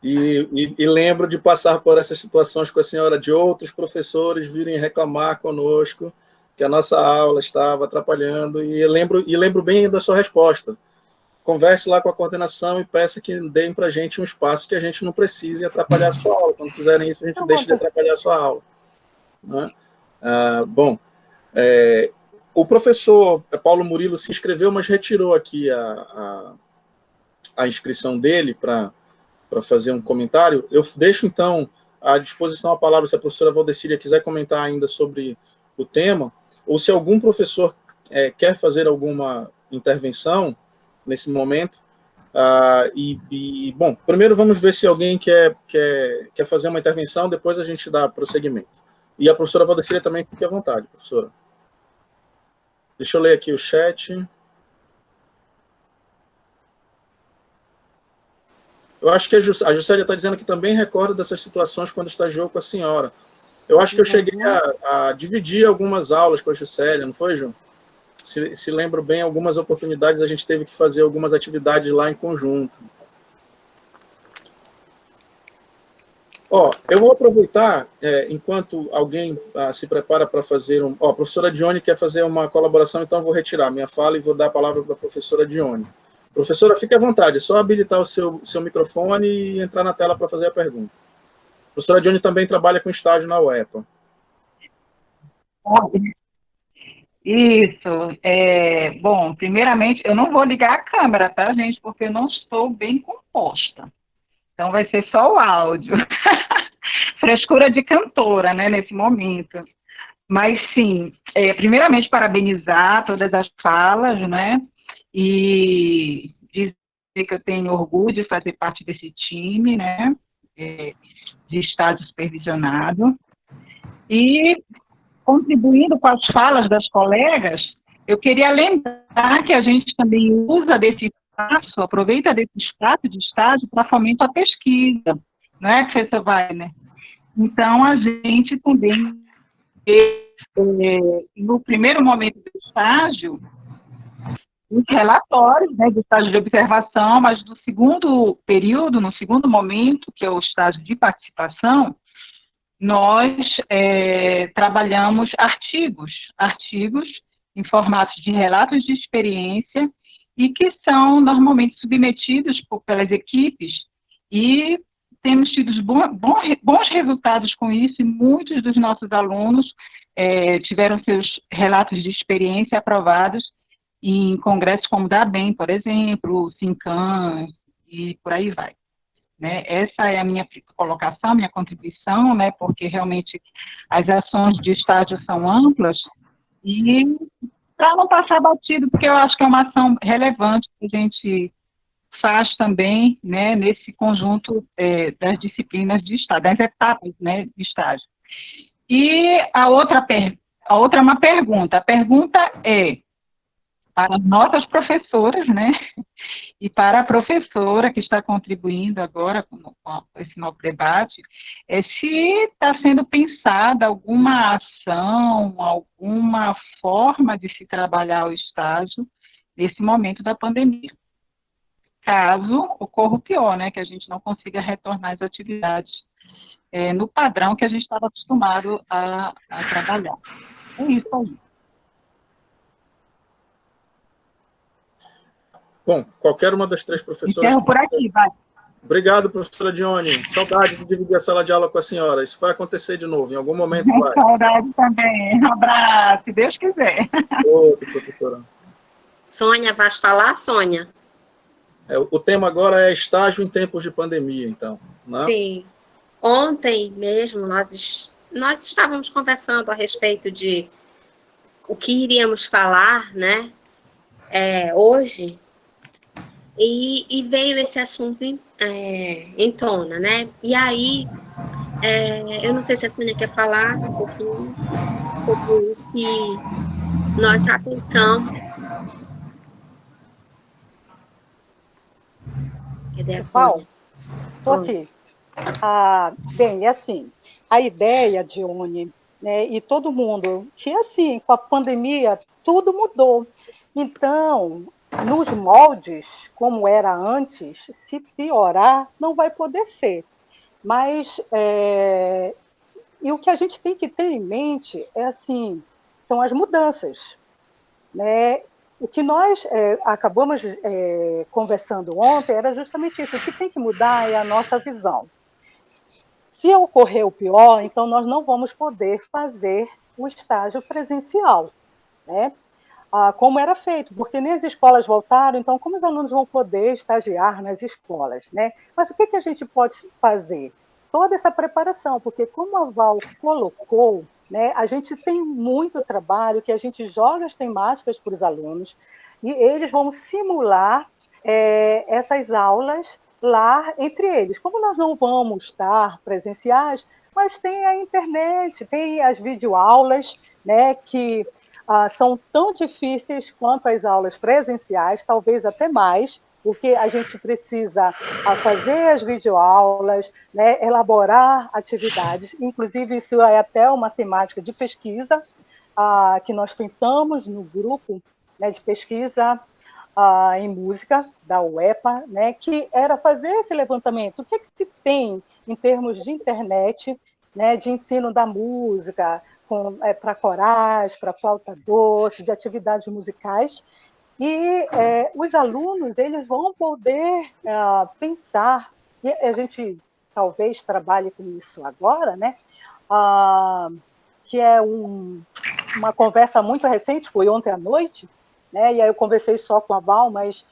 Speaker 2: E lembro de passar por essas situações com a senhora, de outros professores virem reclamar conosco que a nossa aula estava atrapalhando, e lembro bem da sua resposta. Converse lá com a coordenação e peça que deem para a gente um espaço que a gente não precise atrapalhar a sua aula. Quando fizerem isso, a gente deixa de atrapalhar a sua aula. Né? O professor Paulo Murilo se inscreveu, mas retirou aqui a inscrição dele para fazer um comentário. Eu deixo, então, à disposição a palavra, se a professora Valdecília quiser comentar ainda sobre o tema, ou se algum professor quer fazer alguma intervenção nesse momento. Bom, primeiro vamos ver se alguém quer fazer uma intervenção, depois a gente dá prosseguimento. E a professora Valdecília também, fique à vontade, professora. Deixa eu ler aqui o chat. Eu acho que a Juscelia está dizendo que também recorda dessas situações quando estagiou com a senhora. Eu acho que eu cheguei a dividir algumas aulas com a Juscelia, não foi, João? Se lembro bem, algumas oportunidades a gente teve que fazer algumas atividades lá em conjunto. Eu vou aproveitar, enquanto alguém se prepara para fazer a professora Dione quer fazer uma colaboração, então eu vou retirar minha fala e vou dar a palavra para a professora Dione. Professora, fique à vontade, é só habilitar o seu microfone e entrar na tela para fazer a pergunta. A professora Dione também trabalha com estágio na UEPA.
Speaker 5: Isso. Bom, primeiramente, eu não vou ligar a câmera, tá, gente? Porque eu não estou bem composta. Então, vai ser só o áudio. Frescura de cantora, né, nesse momento. Mas, sim, primeiramente, parabenizar todas as falas, né? E dizer que eu tenho orgulho de fazer parte desse time, né? De estágio supervisionado. E, contribuindo com as falas das colegas, eu queria lembrar que a gente também usa desse espaço, aproveita desse espaço de estágio para fomentar a pesquisa, não é, professor Wagner? Então, a gente também, no primeiro momento do estágio, os relatórios, né, do estágio de observação, mas no segundo período, no segundo momento, que é o estágio de participação, nós trabalhamos artigos em formatos de relatos de experiência e que são normalmente submetidos pelas equipes e temos tido bons resultados com isso e muitos dos nossos alunos tiveram seus relatos de experiência aprovados em congressos como o da ABEM, por exemplo, o SINCAN e por aí vai. Né? Essa é a minha colocação, minha contribuição, né? Porque realmente as ações de estágio são amplas e para não passar batido, porque eu acho que é uma ação relevante que a gente faz também, né, nesse conjunto das disciplinas de estágio, das etapas, né, de estágio. E a outra é uma pergunta. A pergunta é para as nossas professoras, né, e para a professora que está contribuindo agora com esse novo debate, se está sendo pensada alguma ação, alguma forma de se trabalhar o estágio nesse momento da pandemia. Caso ocorra o pior, né, que a gente não consiga retornar às atividades no padrão que a gente estava acostumado a trabalhar. É isso aí.
Speaker 2: Bom, qualquer uma das três professoras...
Speaker 5: Encerro por aqui, vai.
Speaker 2: Obrigado, professora Dione. Saudade de dividir a sala de aula com a senhora. Isso vai acontecer de novo, em algum momento vai.
Speaker 5: Saudade também. Um abraço, se Deus quiser.
Speaker 2: Outro, professora.
Speaker 3: Sônia, vais falar, Sônia?
Speaker 2: O tema agora é estágio em tempos de pandemia, então. Né?
Speaker 3: Sim. Ontem mesmo nós estávamos conversando a respeito de o que iríamos falar, né? Hoje, e veio esse assunto em tona, né? E aí, eu não sei se a Sônia quer falar um pouquinho sobre o que nós já pensamos. Cadê a Sônia?
Speaker 1: Estou aqui. Bem, é assim, a ideia, Dione, né, e todo mundo, que assim, com a pandemia, tudo mudou. Então, nos moldes, como era antes, se piorar, não vai poder ser. Mas, e o que a gente tem que ter em mente assim, são as mudanças. Né? O que nós acabamos conversando ontem era justamente isso. O que tem que mudar é a nossa visão. Se ocorrer o pior, então nós não vamos poder fazer o estágio presencial, né? Como era feito, porque nem as escolas voltaram, então como os alunos vão poder estagiar nas escolas, né? Mas o que a gente pode fazer? Toda essa preparação, porque como a Val colocou, né, a gente tem muito trabalho que a gente joga as temáticas para os alunos e eles vão simular essas aulas lá entre eles. Como nós não vamos estar presenciais, mas tem a internet, tem as videoaulas, né, que são tão difíceis quanto as aulas presenciais, talvez até mais, porque a gente precisa fazer as videoaulas, né, elaborar atividades, inclusive isso é até uma temática de pesquisa que nós pensamos no grupo, né, de pesquisa em música da UEPA, né, que era fazer esse levantamento. O que se tem em termos de internet, né, de ensino da música, para corais, para flauta doce, de atividades musicais, e os alunos eles vão poder pensar, e a gente talvez trabalhe com isso agora, né, que é uma conversa muito recente, foi ontem à noite, né, e aí eu conversei só com a Val, mas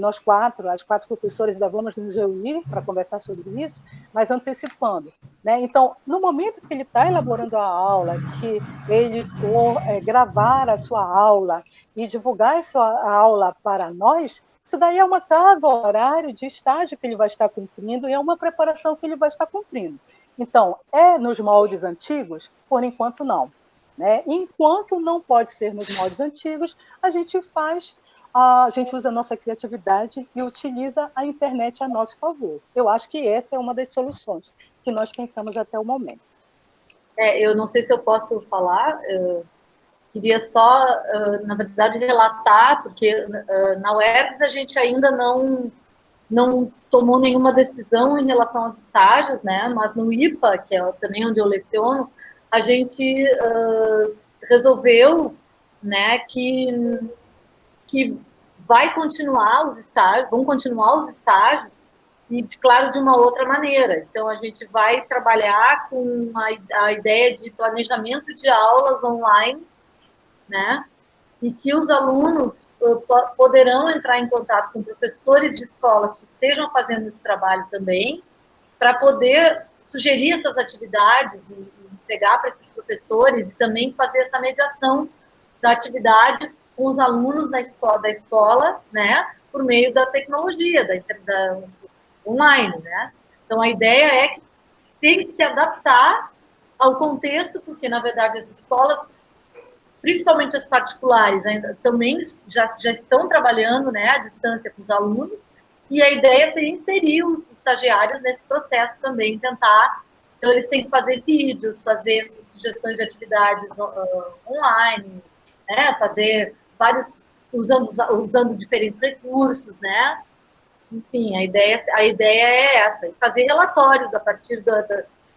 Speaker 1: nós as quatro professoras ainda vamos nos reunir para conversar sobre isso, mas antecipando, né? Então, no momento que ele está elaborando a aula, que ele for gravar a sua aula e divulgar a sua aula para nós, isso daí é uma carga horária de estágio que ele vai estar cumprindo e é uma preparação que ele vai estar cumprindo. Então, nos moldes antigos? Por enquanto, não. Né? Enquanto não pode ser nos moldes antigos, a gente usa a nossa criatividade e utiliza a internet a nosso favor. Eu acho que essa é uma das soluções que nós pensamos até o momento.
Speaker 4: Eu não sei se eu posso falar, queria só, na verdade, relatar, porque na UERGS a gente ainda não tomou nenhuma decisão em relação aos estágios, né? Mas no IPA, que é também onde eu leciono, a gente resolveu, né, que vai continuar os estágios, vão continuar os estágios, e, claro, de uma outra maneira. Então, a gente vai trabalhar com a ideia de planejamento de aulas online, né? E que os alunos poderão entrar em contato com professores de escolas que estejam fazendo esse trabalho também, para poder sugerir essas atividades e entregar para esses professores e também fazer essa mediação da atividade com os alunos da escola, né, por meio da tecnologia, da online, né? Então, a ideia é que tem que se adaptar ao contexto, porque, na verdade, as escolas, principalmente as particulares, ainda também já estão trabalhando, né, à distância com os alunos, e a ideia seria inserir os estagiários nesse processo também, tentar. Então, eles têm que fazer vídeos, fazer sugestões de atividades online, né, fazer vários, usando diferentes recursos, né? Enfim, a ideia é essa, fazer relatórios a partir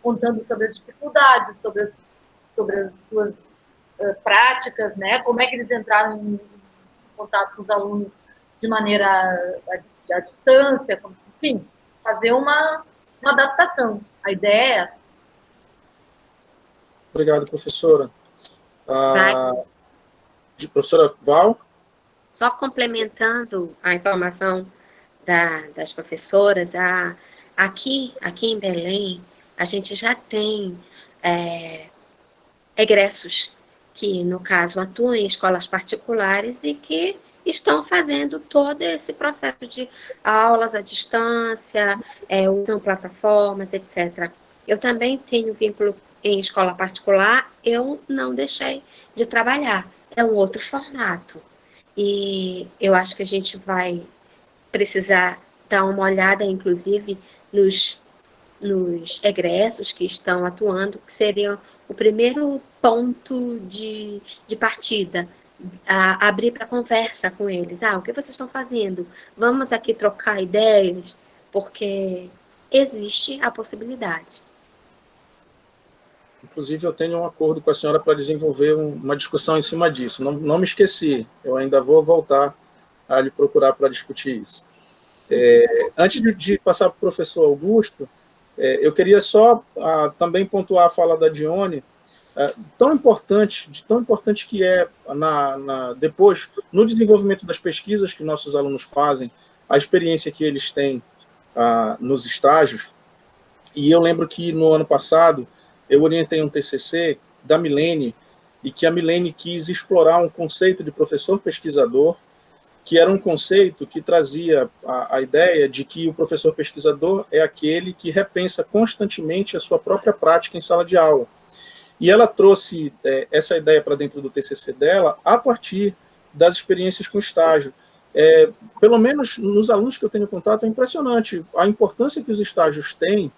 Speaker 4: contando sobre as dificuldades, sobre as suas práticas, né? Como é que eles entraram em contato com os alunos de maneira à distância, enfim, fazer uma adaptação. A ideia é essa.
Speaker 2: Obrigado, professora. Professora Val?
Speaker 3: Só complementando a informação das professoras, aqui em Belém, a gente já tem egressos que, no caso, atuam em escolas particulares e que estão fazendo todo esse processo de aulas à distância, usam plataformas, etc. Eu também tenho vínculo em escola particular, eu não deixei de trabalhar. É um outro formato. E eu acho que a gente vai precisar dar uma olhada, inclusive, nos egressos que estão atuando, que seriam o primeiro ponto de partida, abrir para conversa com eles. O que vocês estão fazendo? Vamos aqui trocar ideias, porque existe a possibilidade.
Speaker 2: Inclusive, eu tenho um acordo com a senhora para desenvolver uma discussão em cima disso. Não me esqueci, eu ainda vou voltar a lhe procurar para discutir isso. Antes de passar para o professor Augusto, eu queria só também pontuar a fala da Dione, tão importante que é, depois, no desenvolvimento das pesquisas que nossos alunos fazem, a experiência que eles têm nos estágios. E eu lembro que, no ano passado, eu orientei um TCC da Milene, e que a Milene quis explorar um conceito de professor-pesquisador, que era um conceito que trazia a ideia de que o professor-pesquisador é aquele que repensa constantemente a sua própria prática em sala de aula. E ela trouxe essa ideia para dentro do TCC dela a partir das experiências com estágio. Pelo menos nos alunos que eu tenho contato, é impressionante a importância que os estágios têm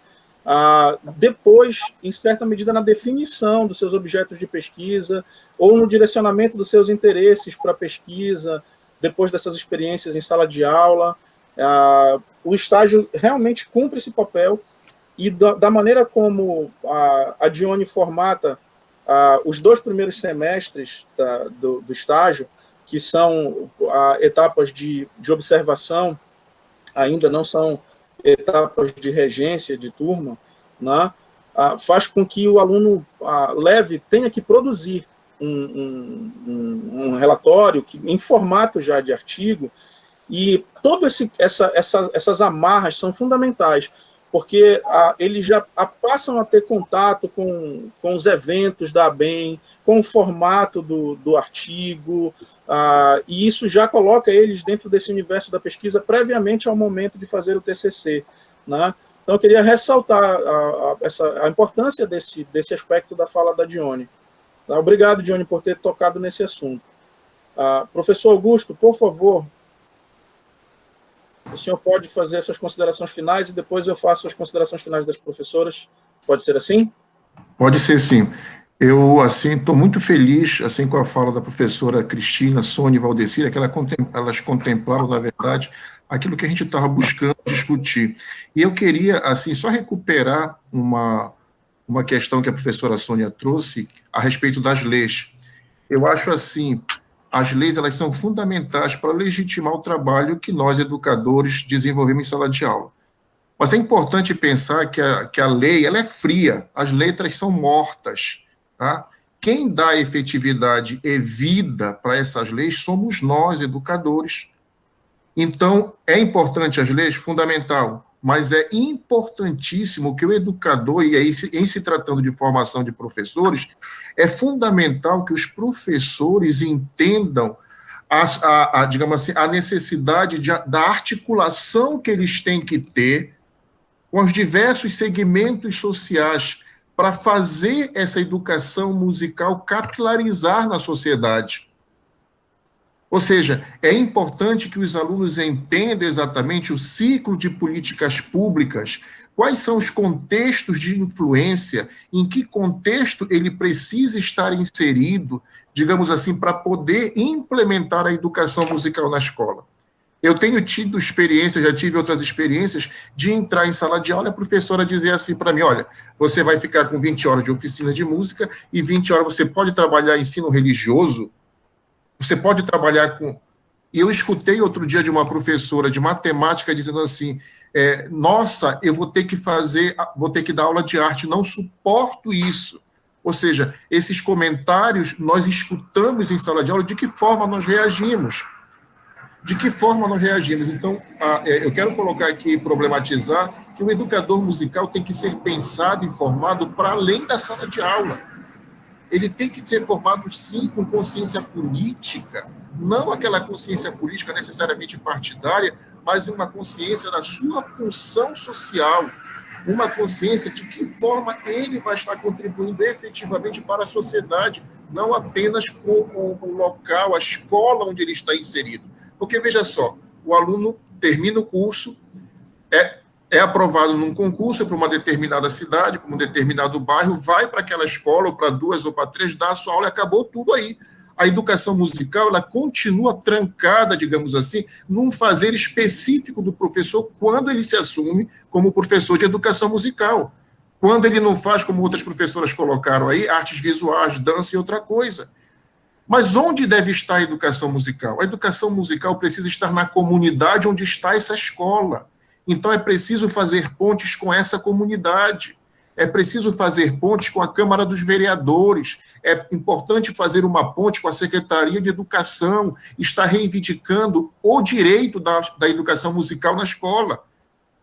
Speaker 2: depois, em certa medida, na definição dos seus objetos de pesquisa ou no direcionamento dos seus interesses para a pesquisa, depois dessas experiências em sala de aula. O estágio realmente cumpre esse papel e da maneira como a Dione formata os 2 primeiros semestres do estágio, que são etapas de observação, ainda não são etapas de regência de turma, né, faz com que o aluno tenha que produzir um relatório em formato já de artigo, e todas essas amarras são fundamentais, porque eles já passam a ter contato com os eventos da ABEM, com o formato do artigo, e isso já coloca eles dentro desse universo da pesquisa previamente ao momento de fazer o TCC, né? Então, eu queria ressaltar a importância desse aspecto da fala da Dione. Obrigado, Dione, por ter tocado nesse assunto. Professor Augusto, por favor, o senhor pode fazer suas considerações finais e depois eu faço as considerações finais das professoras. Pode ser assim?
Speaker 6: Pode ser, sim. Eu, assim, estou muito feliz, assim, com a fala da professora Cristina, Sônia e Valdecíria, que elas contemplaram, na verdade, aquilo que a gente estava buscando discutir. E eu queria, assim, só recuperar uma questão que a professora Sônia trouxe a respeito das leis. Eu acho, assim, as leis, elas são fundamentais para legitimar o trabalho que nós, educadores, desenvolvemos em sala de aula. Mas é importante pensar que a lei, ela é fria, as letras são mortas, tá? Quem dá efetividade e vida para essas leis somos nós, educadores. Então, é importante as leis? Fundamental, mas é importantíssimo que o educador, e aí, em se tratando de formação de professores, é fundamental que os professores entendam digamos assim, a necessidade da articulação que eles têm que ter com os diversos segmentos sociais para fazer essa educação musical capilarizar na sociedade. Ou seja, é importante que os alunos entendam exatamente o ciclo de políticas públicas, quais são os contextos de influência, em que contexto ele precisa estar inserido, digamos assim, para poder implementar a educação musical na escola. Eu tenho tido experiência, já tive outras experiências, de entrar em sala de aula e a professora dizer assim para mim, olha, você vai ficar com 20 horas de oficina de música e 20 horas você pode trabalhar ensino religioso, você pode trabalhar com... E eu escutei outro dia de uma professora de matemática dizendo assim, nossa, eu vou ter que dar aula de arte, não suporto isso. Ou seja, esses comentários nós escutamos em sala de aula, de que forma nós reagimos? De que forma nós reagimos? Então, eu quero colocar aqui e problematizar que o educador musical tem que ser pensado e formado para além da sala de aula. Ele tem que ser formado, sim, com consciência política, não aquela consciência política necessariamente partidária, mas uma consciência da sua função social, uma consciência de que forma ele vai estar contribuindo efetivamente para a sociedade, não apenas com o local, a escola onde ele está inserido. Porque, veja só, o aluno termina o curso, é aprovado num concurso para uma determinada cidade, para um determinado bairro, vai para aquela escola, ou para 2 ou para 3, dá a sua aula e acabou tudo aí. A educação musical, ela continua trancada, digamos assim, num fazer específico do professor quando ele se assume como professor de educação musical. Quando ele não faz, como outras professoras colocaram aí, artes visuais, dança e outra coisa. Mas onde deve estar a educação musical? A educação musical precisa estar na comunidade onde está essa escola. Então, é preciso fazer pontes com essa comunidade. É preciso fazer pontes com a Câmara dos Vereadores. É importante fazer uma ponte com a Secretaria de Educação. Está reivindicando o direito da educação musical na escola.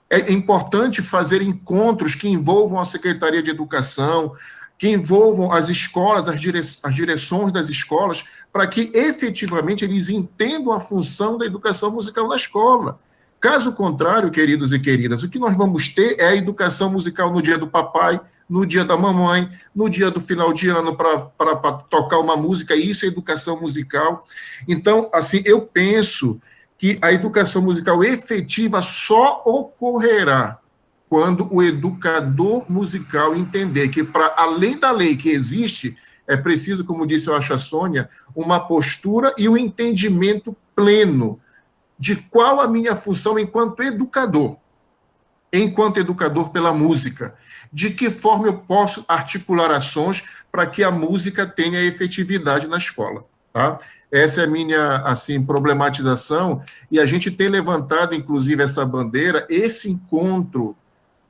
Speaker 6: É importante fazer encontros que envolvam a Secretaria de Educação, que envolvam as escolas, as direções das escolas, para que efetivamente eles entendam a função da educação musical na escola. Caso contrário, queridos e queridas, o que nós vamos ter é a educação musical no dia do papai, no dia da mamãe, no dia do final de ano para tocar uma música, e isso é educação musical. Então, assim, eu penso que a educação musical efetiva só ocorrerá quando o educador musical entender que, para além da lei que existe, é preciso, como disse, eu acho a Sônia, uma postura e um entendimento pleno de qual a minha função enquanto educador. enquanto educador, pela música. De que forma eu posso articular ações para que a música tenha efetividade na escola, tá? Essa é a minha, assim, problematização, e a gente tem levantado, inclusive, essa bandeira. Esse encontro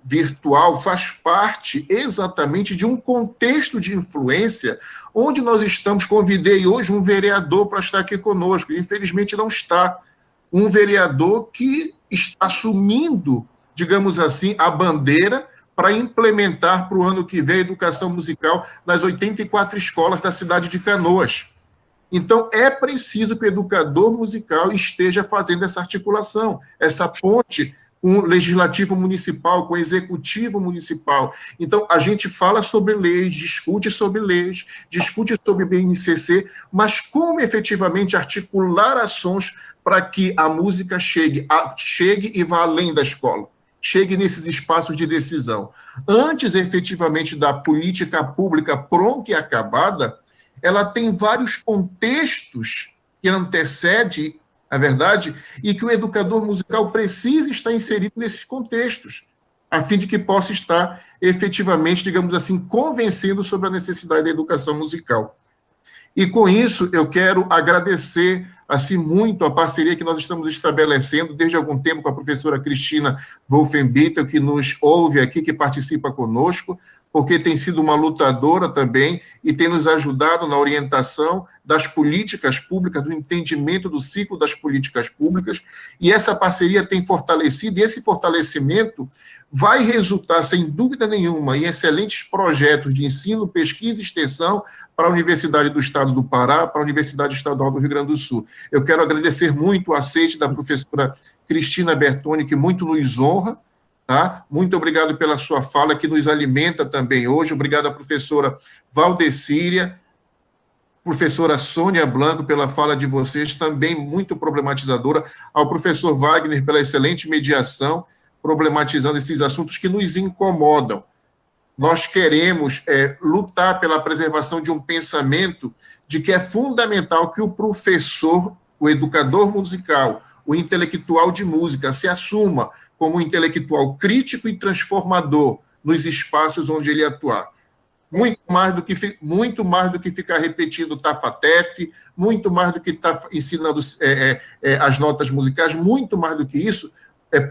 Speaker 6: virtual faz parte exatamente de um contexto de influência onde nós estamos. Convidei hoje um vereador para estar aqui conosco, infelizmente não está. Um vereador que está assumindo, digamos assim, a bandeira para implementar para o ano que vem a educação musical nas 84 escolas da cidade de Canoas. Então, é preciso que o educador musical esteja fazendo essa articulação, essa ponte com o legislativo municipal, com o executivo municipal. Então, a gente fala sobre leis, discute sobre BNCC, mas como efetivamente articular ações para que a música chegue e vá além da escola, chegue nesses espaços de decisão. Antes, efetivamente, da política pública pronta e acabada, ela tem vários contextos que antecedem, a verdade, e que o educador musical precisa estar inserido nesses contextos, a fim de que possa estar efetivamente, digamos assim, convencendo sobre a necessidade da educação musical. E com isso, eu quero agradecer, assim, muito a parceria que nós estamos estabelecendo desde algum tempo com a professora Cristina Wolfenbittel, que nos ouve aqui, que participa conosco, porque tem sido uma lutadora também e tem nos ajudado na orientação das políticas públicas, do entendimento do ciclo das políticas públicas, e essa parceria tem fortalecido, e esse fortalecimento vai resultar, sem dúvida nenhuma, em excelentes projetos de ensino, pesquisa e extensão para a Universidade do Estado do Pará, para a Universidade Estadual do Rio Grande do Sul. Eu quero agradecer muito o aceite da professora Cristina Bertoni, que muito nos honra, tá? Muito obrigado pela sua fala, que nos alimenta também hoje. Obrigado à professora Valdecíria, professora Sônia Blanco, pela fala de vocês, também muito problematizadora, ao professor Wagner, pela excelente mediação, problematizando esses assuntos que nos incomodam. Nós queremos lutar pela preservação de um pensamento de que é fundamental que o professor, o educador musical, o intelectual de música, se assuma como um intelectual crítico e transformador nos espaços onde ele atuar. Muito mais do que ficar repetindo tafatef, muito mais do que estar ensinando as notas musicais, muito mais do que isso,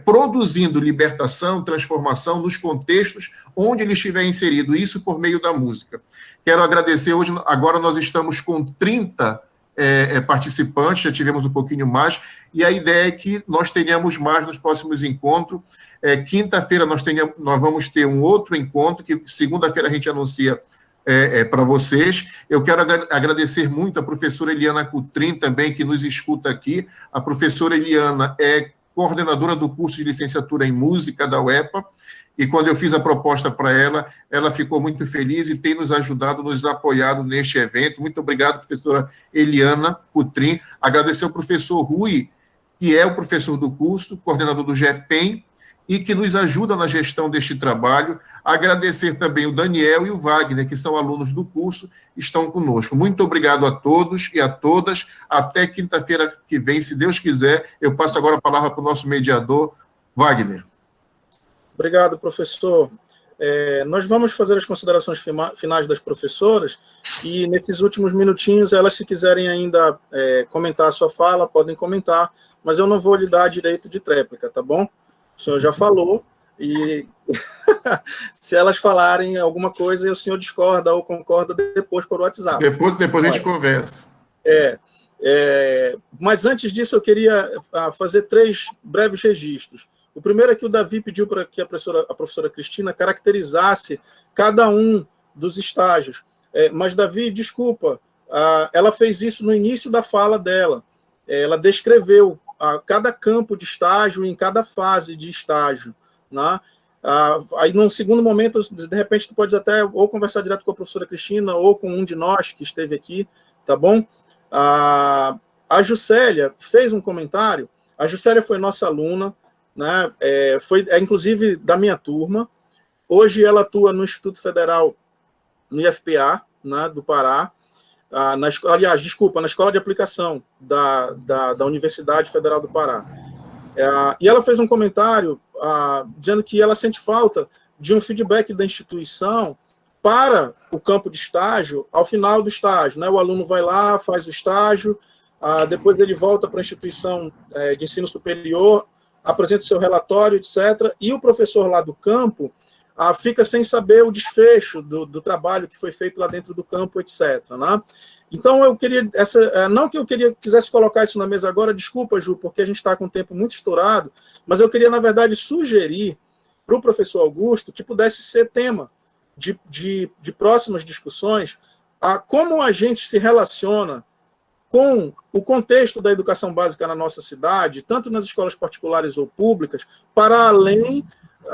Speaker 6: produzindo libertação, transformação nos contextos onde ele estiver inserido, isso por meio da música. Quero agradecer hoje, agora nós estamos com 30 participantes, já tivemos um pouquinho mais, e a ideia é que nós tenhamos mais nos próximos encontros. Quinta-feira nós vamos ter um outro encontro, que segunda-feira a gente anuncia para vocês. Eu quero agradecer muito a professora Eliana Coutrin também, que nos escuta aqui. A professora Eliana é coordenadora do curso de licenciatura em música da UEPA, e quando eu fiz a proposta para ela, ela ficou muito feliz e tem nos ajudado, nos apoiado neste evento. Muito obrigado, professora Eliana Coutrin. Agradecer ao professor Rui, que é o professor do curso, coordenador do GEPEM, e que nos ajuda na gestão deste trabalho. Agradecer também o Daniel e o Wagner, que são alunos do curso, estão conosco. Muito obrigado a todos e a todas. Até quinta-feira que vem, se Deus quiser. Eu passo agora a palavra para o nosso mediador, Wagner.
Speaker 2: Obrigado, professor. Nós vamos fazer as considerações finais das professoras, e nesses últimos minutinhos, elas, se quiserem ainda comentar a sua fala, podem comentar, mas eu não vou lhe dar direito de tréplica, tá bom? O senhor já falou, e se elas falarem alguma coisa e o senhor discorda ou concorda, depois por WhatsApp.
Speaker 6: Depois a gente conversa.
Speaker 2: Mas antes disso, eu queria fazer 3 breves registros. O primeiro é que o Davi pediu para que a professora Cristina caracterizasse cada um dos estágios. Mas, Davi, desculpa, ela fez isso no início da fala dela. Ela descreveu cada campo de estágio em cada fase de estágio, né? Aí, num segundo momento, de repente, tu podes até ou conversar direto com a professora Cristina ou com um de nós que esteve aqui, tá bom? A Juscelia fez um comentário. A Juscelia foi nossa aluna, né? Foi, inclusive, da minha turma. Hoje ela atua no Instituto Federal, no IFPA, né, do Pará, na Escola de Aplicação da Universidade Federal do Pará. E ela fez um comentário dizendo que ela sente falta de um feedback da instituição para o campo de estágio ao final do estágio, né? O aluno vai lá, faz o estágio, depois ele volta para a instituição de ensino superior, apresenta seu relatório, etc., e o professor lá do campo fica sem saber o desfecho do trabalho que foi feito lá dentro do campo, etc., né? Então, eu queria, não que eu quisesse colocar isso na mesa agora, desculpa, Ju, porque a gente está com o tempo muito estourado, mas eu queria, na verdade, sugerir para o professor Augusto que pudesse ser tema de próximas discussões como a gente se relaciona com o contexto da educação básica na nossa cidade, tanto nas escolas particulares ou públicas, para além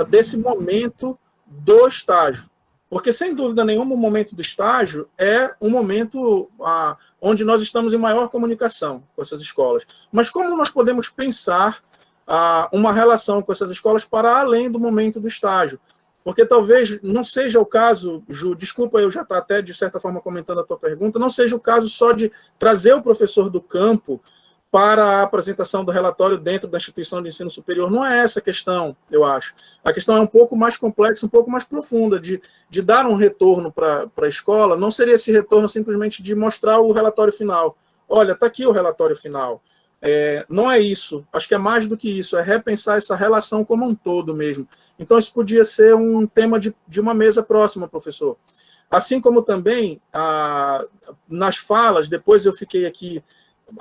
Speaker 2: desse momento do estágio. Porque, sem dúvida nenhuma, o momento do estágio é um momento onde nós estamos em maior comunicação com essas escolas. Mas como nós podemos pensar uma relação com essas escolas para além do momento do estágio? Porque talvez não seja o caso, Ju, desculpa eu já estar até, de certa forma, comentando a tua pergunta, não seja o caso só de trazer o professor do campo para a apresentação do relatório dentro da instituição de ensino superior. Não é essa a questão, eu acho. A questão é um pouco mais complexa, um pouco mais profunda, de dar um retorno para a escola. Não seria esse retorno simplesmente de mostrar o relatório final. Olha, está aqui o relatório final. Não é isso. Acho que é mais do que isso. É repensar essa relação como um todo mesmo. Então, isso podia ser um tema de uma mesa próxima, professor. Assim como também, nas falas, depois eu fiquei aqui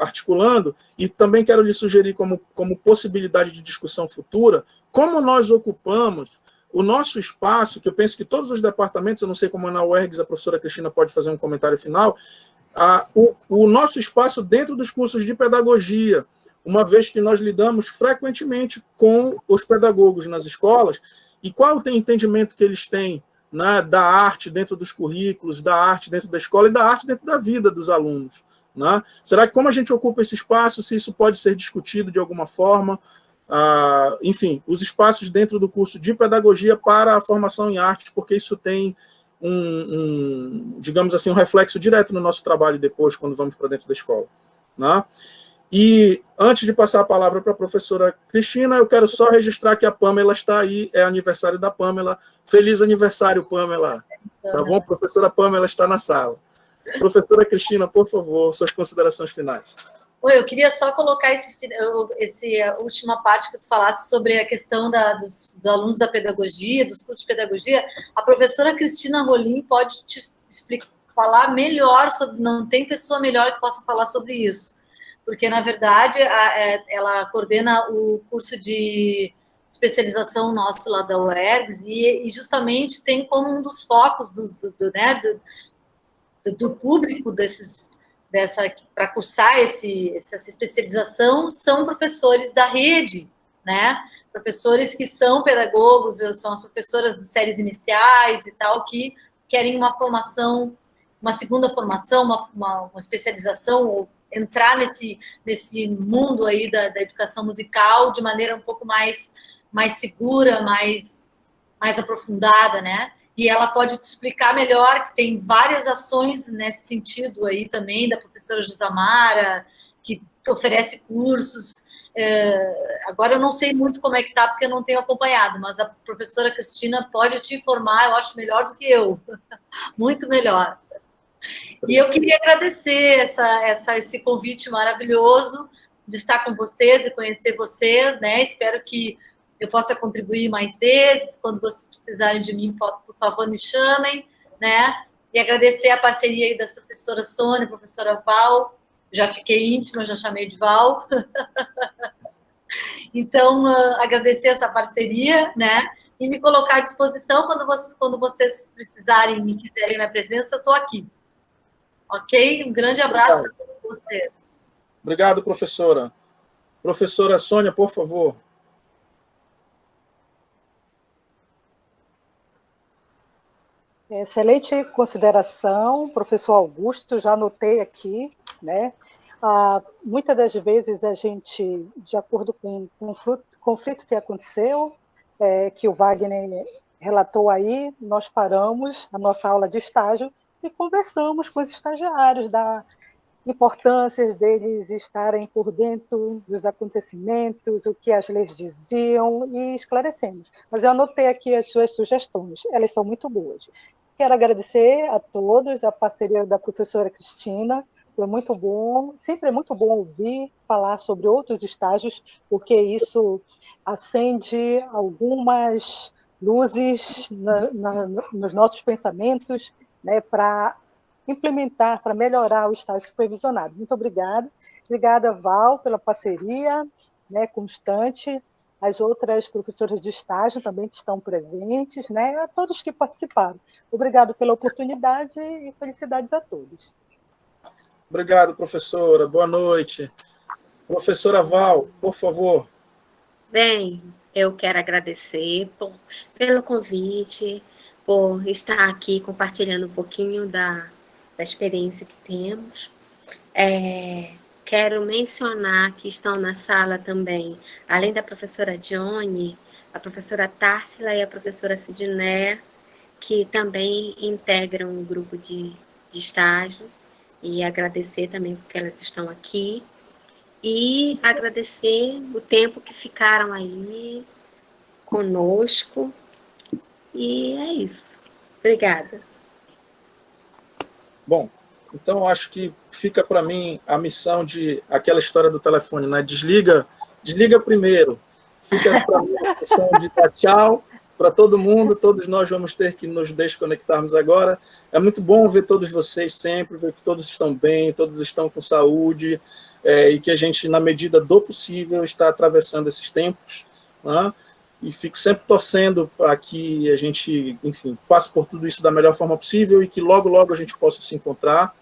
Speaker 2: articulando, e também quero lhe sugerir como possibilidade de discussão futura, como nós ocupamos o nosso espaço, que eu penso que todos os departamentos, eu não sei como na UERGS, a professora Cristina pode fazer um comentário final, o nosso espaço dentro dos cursos de pedagogia, uma vez que nós lidamos frequentemente com os pedagogos nas escolas, e qual o entendimento que eles têm, né, da arte dentro dos currículos, da arte dentro da escola e da arte dentro da vida dos alunos. Né? Será que como a gente ocupa esse espaço, se isso pode ser discutido de alguma forma? Enfim, os espaços dentro do curso de pedagogia para a formação em arte, porque isso tem digamos assim, um reflexo direto no nosso trabalho depois, quando vamos para dentro da escola. Né? E antes de passar a palavra para a professora Cristina, eu quero só registrar que a Pamela está aí, é aniversário da Pamela. Feliz aniversário, Pamela. Tá bom? A professora Pamela está na sala. Professora Cristina, por favor, suas considerações finais.
Speaker 4: Oi, eu queria só colocar essa última parte que tu falaste sobre a questão dos alunos da pedagogia, dos cursos de pedagogia. A professora Cristina Rolim pode te falar melhor sobre, não tem pessoa melhor que possa falar sobre isso, porque, na verdade, ela coordena o curso de especialização nosso lá da UERGS e justamente tem como um dos focos do público para cursar essa especialização são professores da rede, né? Professores que são pedagogos, são as professoras de séries iniciais e tal, que querem uma formação, uma segunda formação, uma especialização, ou entrar nesse mundo aí da educação musical de maneira um pouco mais segura, mais aprofundada, né? E ela pode te explicar melhor, que tem várias ações nesse sentido aí também, da professora Josamara, que oferece cursos. Agora eu não sei muito como é que tá, porque eu não tenho acompanhado, mas a professora Cristina pode te informar, eu acho melhor do que eu. Muito melhor. E eu queria agradecer esse convite maravilhoso de estar com vocês e conhecer vocês, né? Espero que eu possa contribuir mais vezes. Quando vocês precisarem de mim, por favor, me chamem, né? E agradecer a parceria aí das professoras Sônia, professora Val. Já fiquei íntima, já chamei de Val. Então, agradecer essa parceria, né? E me colocar à disposição quando vocês precisarem, me quiserem minha presença, eu estou aqui. Ok? Um grande abraço para todos vocês.
Speaker 2: Obrigado, professora. Professora Sônia, por favor.
Speaker 1: Excelente consideração, professor Augusto, já anotei aqui, né? Muitas das vezes a gente, de acordo com o conflito que aconteceu, que o Wagner relatou aí, nós paramos a nossa aula de estágio e conversamos com os estagiários importâncias deles estarem por dentro dos acontecimentos, o que as leis diziam, e esclarecemos. Mas eu anotei aqui as suas sugestões, elas são muito boas. Quero agradecer a todos a parceria da professora Cristina, foi muito bom, sempre é muito bom ouvir falar sobre outros estágios, porque isso acende algumas luzes nos nossos pensamentos, né, para implementar, para melhorar o estágio supervisionado. Muito obrigada. Obrigada, Val, pela parceria, né, constante, as outras professoras de estágio também que estão presentes, né, a todos que participaram. Obrigado pela oportunidade e felicidades a todos.
Speaker 2: Obrigado, professora. Boa noite. Professora Val, por favor.
Speaker 3: Bem, eu quero agradecer pelo convite, por estar aqui compartilhando um pouquinho da experiência que temos. Quero mencionar que estão na sala também, além da professora Johnny, a professora Társila e a professora Sidné, que também integram o grupo de estágio, e agradecer também porque elas estão aqui, e agradecer o tempo que ficaram aí conosco, e é isso. Obrigada.
Speaker 2: Bom, então acho que fica para mim a missão de aquela história do telefone, né? Desliga primeiro. Fica para mim a missão de dar tchau para todo mundo, todos nós vamos ter que nos desconectarmos agora. É muito bom ver todos vocês sempre, ver que todos estão bem, todos estão com saúde, e que a gente, na medida do possível, está atravessando esses tempos, né? E fico sempre torcendo para que a gente, enfim, passe por tudo isso da melhor forma possível e que logo, logo a gente possa se encontrar.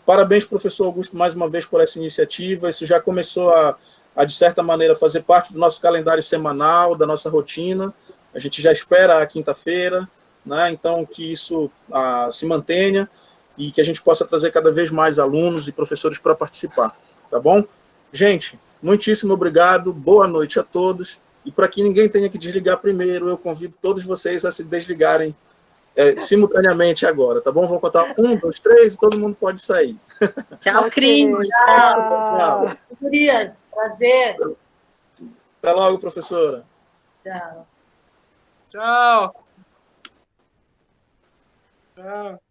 Speaker 2: Parabéns, professor Augusto, mais uma vez por essa iniciativa. Isso já começou de certa maneira, fazer parte do nosso calendário semanal, da nossa rotina. A gente já espera a quinta-feira, né? Então que isso se mantenha e que a gente possa trazer cada vez mais alunos e professores para participar, tá bom? Gente, muitíssimo obrigado, boa noite a todos. E para que ninguém tenha que desligar primeiro, eu convido todos vocês a se desligarem simultaneamente agora, tá bom? Vou contar 1, 2, 3 e todo mundo pode sair.
Speaker 3: Tchau, Cris.
Speaker 2: Tchau.
Speaker 4: Gurias, prazer.
Speaker 2: Até logo, professora.
Speaker 4: Tchau.
Speaker 7: Tchau. Tchau.